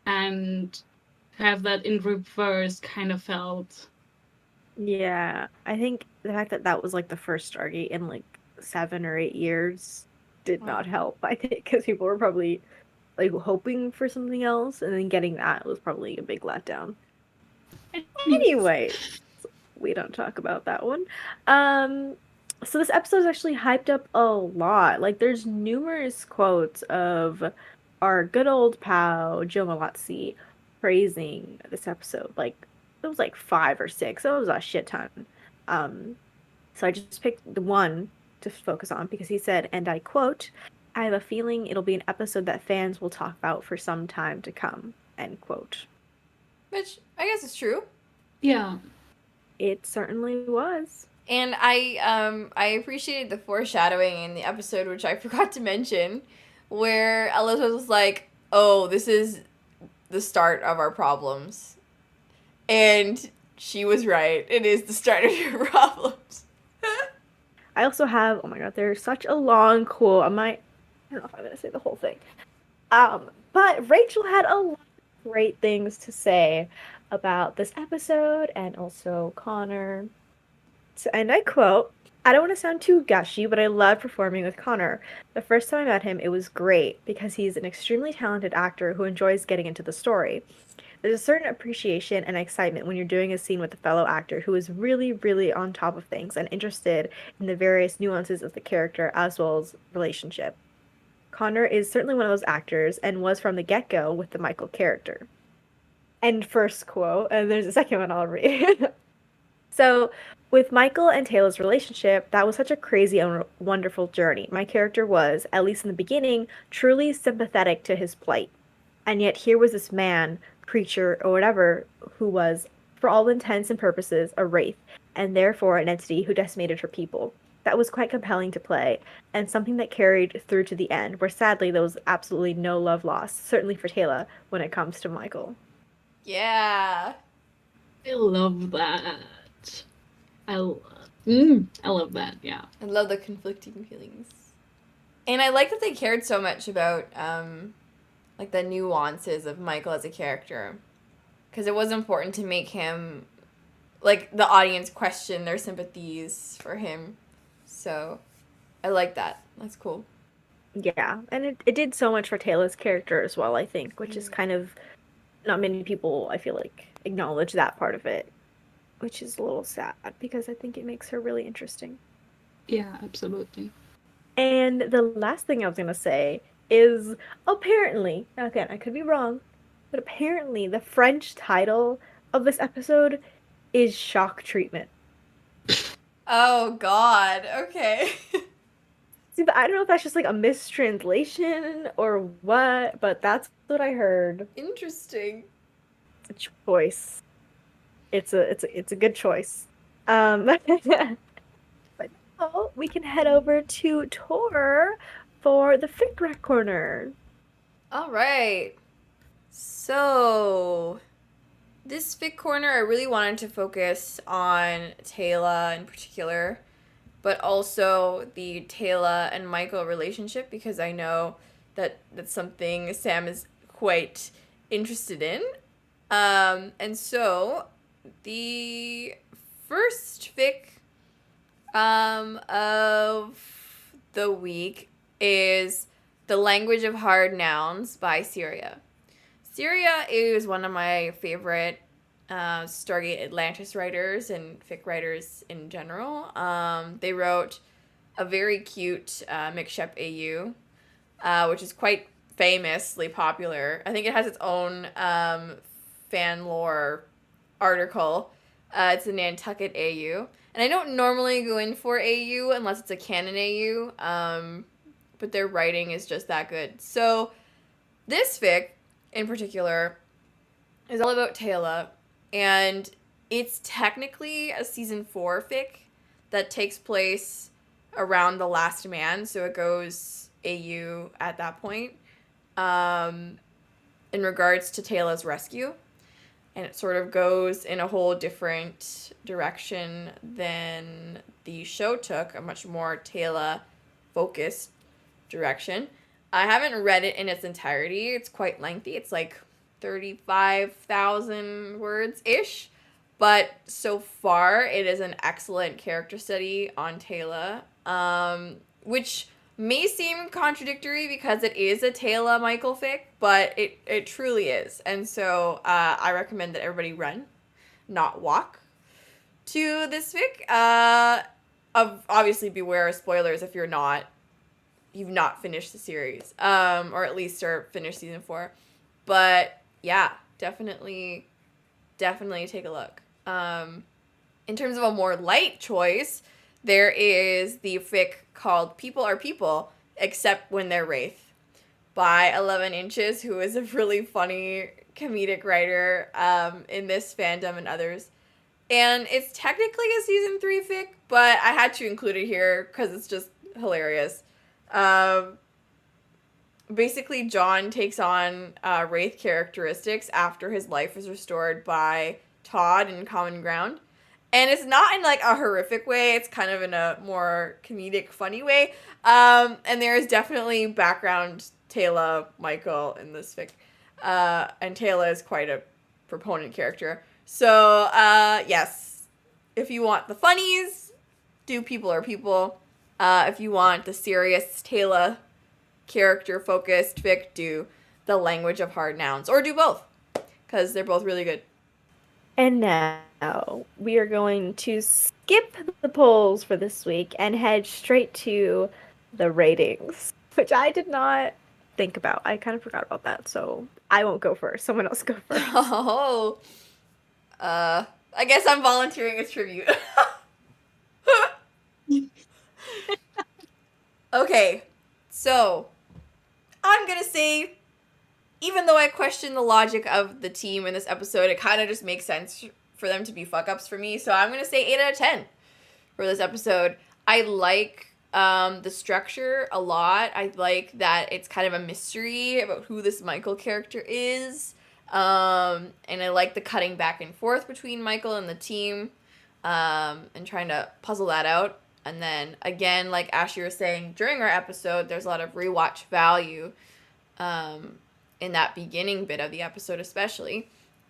and have that in reverse kind of felt. Yeah, I think the fact that that was like the first Stargate in like 7 or 8 years did not help. I think because people were probably like hoping for something else, and then getting that was probably a big letdown. Anyway, we don't talk about that one. So this episode is actually hyped up a lot. Like there's numerous quotes of our good old pal Joe Malazzi praising this episode. Like it was like 5 or 6. It was a shit ton. So I just picked the one to focus on because he said, and I quote, "I have a feeling it'll be an episode that fans will talk about for some time to come." End quote. Which I guess is true. Yeah. It certainly was. And I appreciated the foreshadowing in the episode, which I forgot to mention, where Elizabeth was like, "Oh, this is the start of our problems," and she was right. It is the start of your problems. I also have, oh my god, there's such a long quote. I don't know if I'm gonna say the whole thing. But Rachel had a lot of great things to say about this episode and also Connor. So, and I quote, "I don't want to sound too gushy, but I love performing with Connor. The first time I met him, it was great because he's an extremely talented actor who enjoys getting into the story. There's a certain appreciation and excitement when you're doing a scene with a fellow actor who is really, really on top of things and interested in the various nuances of the character as well as relationship. Connor is certainly one of those actors and was from the get-go with the Michael character." End first quote, and there's a second one I'll read. So, with Michael and Taylor's relationship, that was such a crazy and wonderful journey. My character was, at least in the beginning, truly sympathetic to his plight. And yet, here was this man, creature, or whatever, who was, for all intents and purposes, a wraith, and therefore an entity who decimated her people. That was quite compelling to play, and something that carried through to the end, where sadly there was absolutely no love lost, certainly for Taylor, when it comes to Michael. Yeah. I love that. I love that. Yeah. I love the conflicting feelings. And I like that they cared so much about like the nuances of Michael as a character. Because it was important to make him, like, the audience question their sympathies for him. So I like that. That's cool. Yeah, and it did so much for Taylor's character as well, I think, which is kind of not many people, I feel like, acknowledge that part of it, which is a little sad because I think it makes her really interesting. Yeah, absolutely. And the last thing I was going to say is apparently, again, I could be wrong, but apparently the French title of this episode is Shock Treatment. Oh, God. Okay. See, but I don't know if that's just like a mistranslation or what, but that's what I heard. Interesting. It's a choice. It's a good choice. But now we can head over to Tor for the Fic Rec Corner. All right. So, this fic corner, I really wanted to focus on teyla in particular, but also the Teyla and Michael relationship because I know that that's something Sam is quite interested in. And so, the first fic of the week is The Language of Hard Nouns by Syria. Syria is one of my favorite Stargate Atlantis writers and fic writers in general. They wrote a very cute McShep AU, which is quite famously popular. I think it has its own fan lore article. It's a Nantucket AU. And I don't normally go in for AU unless it's a canon AU, but their writing is just that good. So this fic, in particular, is all about teyla, and it's technically a season 4 fic that takes place around The Last Man, so it goes AU at that point, in regards to Teyla's rescue, and it sort of goes in a whole different direction than the show took, a much more Teyla-focused direction. I haven't read it in its entirety. It's quite lengthy. It's like 35,000 words-ish. But so far, it is an excellent character study on Teyla, which may seem contradictory because it is a Teyla Michael fic, but it truly is. And so I recommend that everybody run, not walk, to this fic. Obviously, beware of spoilers if you've not finished the series, or at least finished season 4. But yeah, definitely take a look. In terms of a more light choice, there is the fic called People Are People, Except When They're Wraith, by 11 Inches, who is a really funny comedic writer in this fandom and others. And it's technically a season 3 fic, but I had to include it here because it's just hilarious. Basically, John takes on Wraith characteristics after his life is restored by Todd in Common Ground. And it's not in like a horrific way, it's kind of in a more comedic, funny way. And there is definitely background Teyla Michael in this fic. And Teyla is quite a proponent character. So, yes, if you want the funnies, do People Are People. If you want the serious Teyla character-focused fic, do The Language of Hard Nouns. Or do both, because they're both really good. And now we are going to skip the polls for this week and head straight to the ratings, which I did not think about. I kind of forgot about that, so I won't go first. Someone else go first. Oh, I guess I'm volunteering as tribute. Okay, so I'm gonna say, even though I question the logic of the team in this episode, it kind of just makes sense for them to be fuck-ups for me. So I'm gonna say 8 out of 10 for this episode. I like the structure a lot. I like that it's kind of a mystery about who this Michael character is. And I like the cutting back and forth between Michael and the team, and trying to puzzle that out. And then, again, like Ashley was saying during our episode, there's a lot of rewatch value in that beginning bit of the episode especially.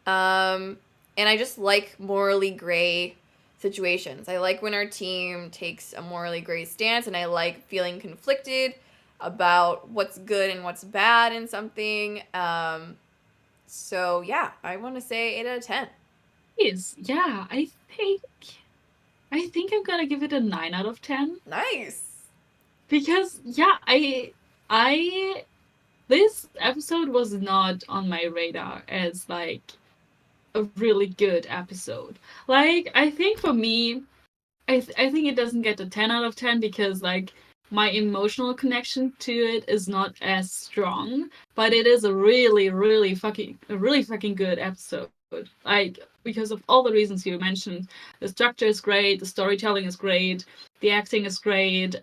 And I just like morally gray situations. I like when our team takes a morally gray stance, and I like feeling conflicted about what's good and what's bad in something. So, yeah, I want to say 8 out of 10. Yeah, I think I'm gonna give it a 9 out of 10. Nice. Because, yeah, this episode was not on my radar as, like, a really good episode. Like, I think for me, I think it doesn't get a 10 out of 10 because, like, my emotional connection to it is not as strong, but it is a really fucking good episode. Like, because of all the reasons you mentioned, the structure is great, the storytelling is great, the acting is great.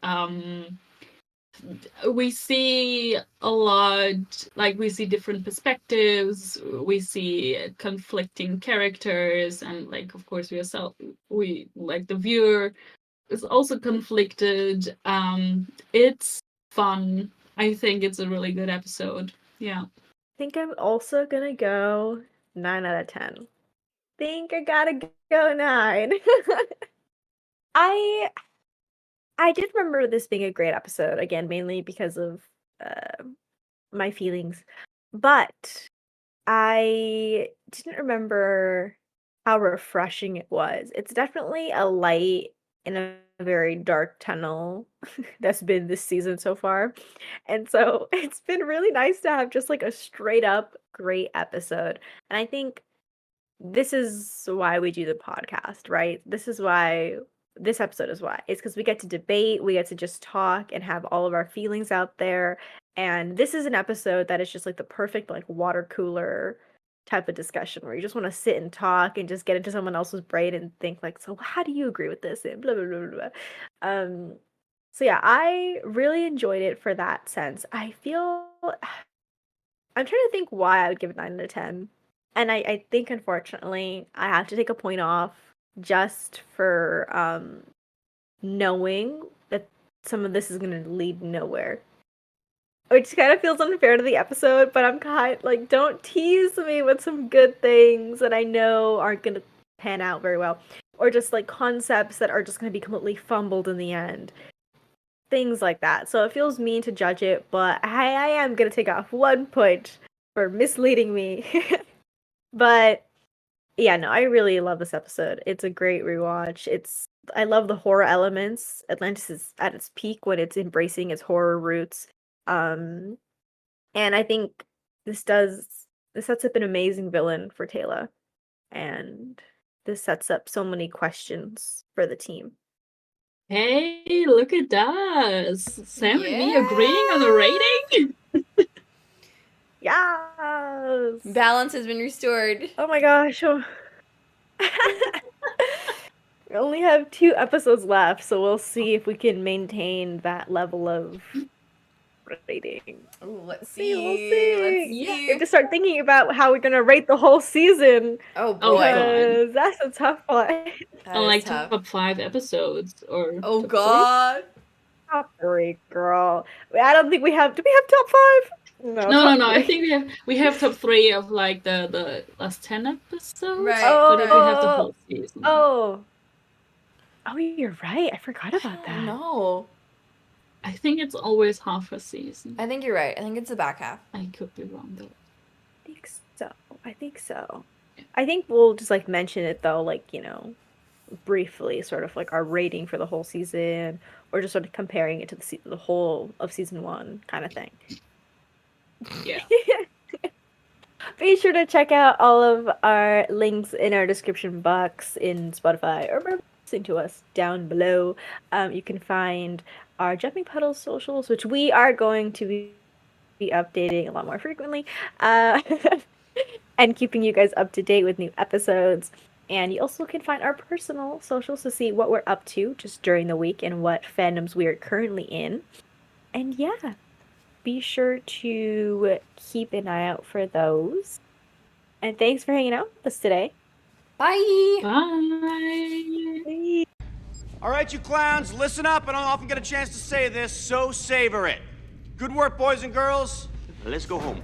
We see a lot, like, we see different perspectives, we see conflicting characters, and, like, of course, we like the viewer is also conflicted. It's fun. I think it's a really good episode. Yeah. I think I'm also gonna go 9 out of 10. Think I gotta go 9. I did remember this being a great episode, again, mainly because of my feelings. But I didn't remember how refreshing it was. It's definitely a light in a very dark tunnel that's been this season so far. And so it's been really nice to have just like a straight up great episode. And I think this is why we do the podcast, right? This episode is why. It's because we get to debate, we get to just talk and have all of our feelings out there. And this is an episode that is just like the perfect like water cooler type of discussion where you just want to sit and talk and just get into someone else's brain and think like, so how do you agree with this? And blah blah blah blah. So yeah, I really enjoyed it for that sense. I'm trying to think why I would give it 9 out of 10. And I think unfortunately I have to take a point off just for knowing that some of this is going to lead nowhere. Which kind of feels unfair to the episode, but I'm kind like, don't tease me with some good things that I know aren't going to pan out very well. Or just like concepts that are just going to be completely fumbled in the end. Things like that. So it feels mean to judge it, but I am going to take off 1 point for misleading me. But yeah, no, I really love this episode. It's a great rewatch. I love the horror elements. Atlantis is at its peak when it's embracing its horror roots. And I think this sets up an amazing villain for Teyla. And this sets up so many questions for the team. Hey, look at us. Sam and me agreeing on the rating? Yes! Balance has been restored. Oh my gosh. Oh. We only have 2 episodes left, so we'll see if we can maintain that level of rating. Ooh, let's See, see. we'll see. Let's We see. have to start thinking about how we're gonna rate the whole season. Oh Oh, boy. Because that's a tough one. That On is like tough. top 5 episodes or Oh top god. Top 3, girl. I don't think we have. Do we have top 5? No, top no. I 3. think we have top 3 of like the last 10 episodes. Right. But if we have the whole season. Oh, you're right. I forgot about that. No. I think it's always half a season. I think you're right. I think it's the back half. I could be wrong though. I think so. I think we'll just like mention it though, like, briefly, sort of like our rating for the whole season, or just sort of comparing it to the whole of season 1 kind of thing. Yeah. Be sure to check out all of our links in our description box in Spotify or wherever you're listening to us down below. You can find our Jumping Puddles socials, which we are going to be updating a lot more frequently, and keeping you guys up to date with new episodes. And you also can find our personal socials to see what we're up to just during the week and what fandoms we are currently in. And yeah, be sure to keep an eye out for those. And thanks for hanging out with us today. Bye. Bye. All right, you clowns, listen up. I don't often get a chance to say this, so savor it. Good work, boys and girls. Now let's go home.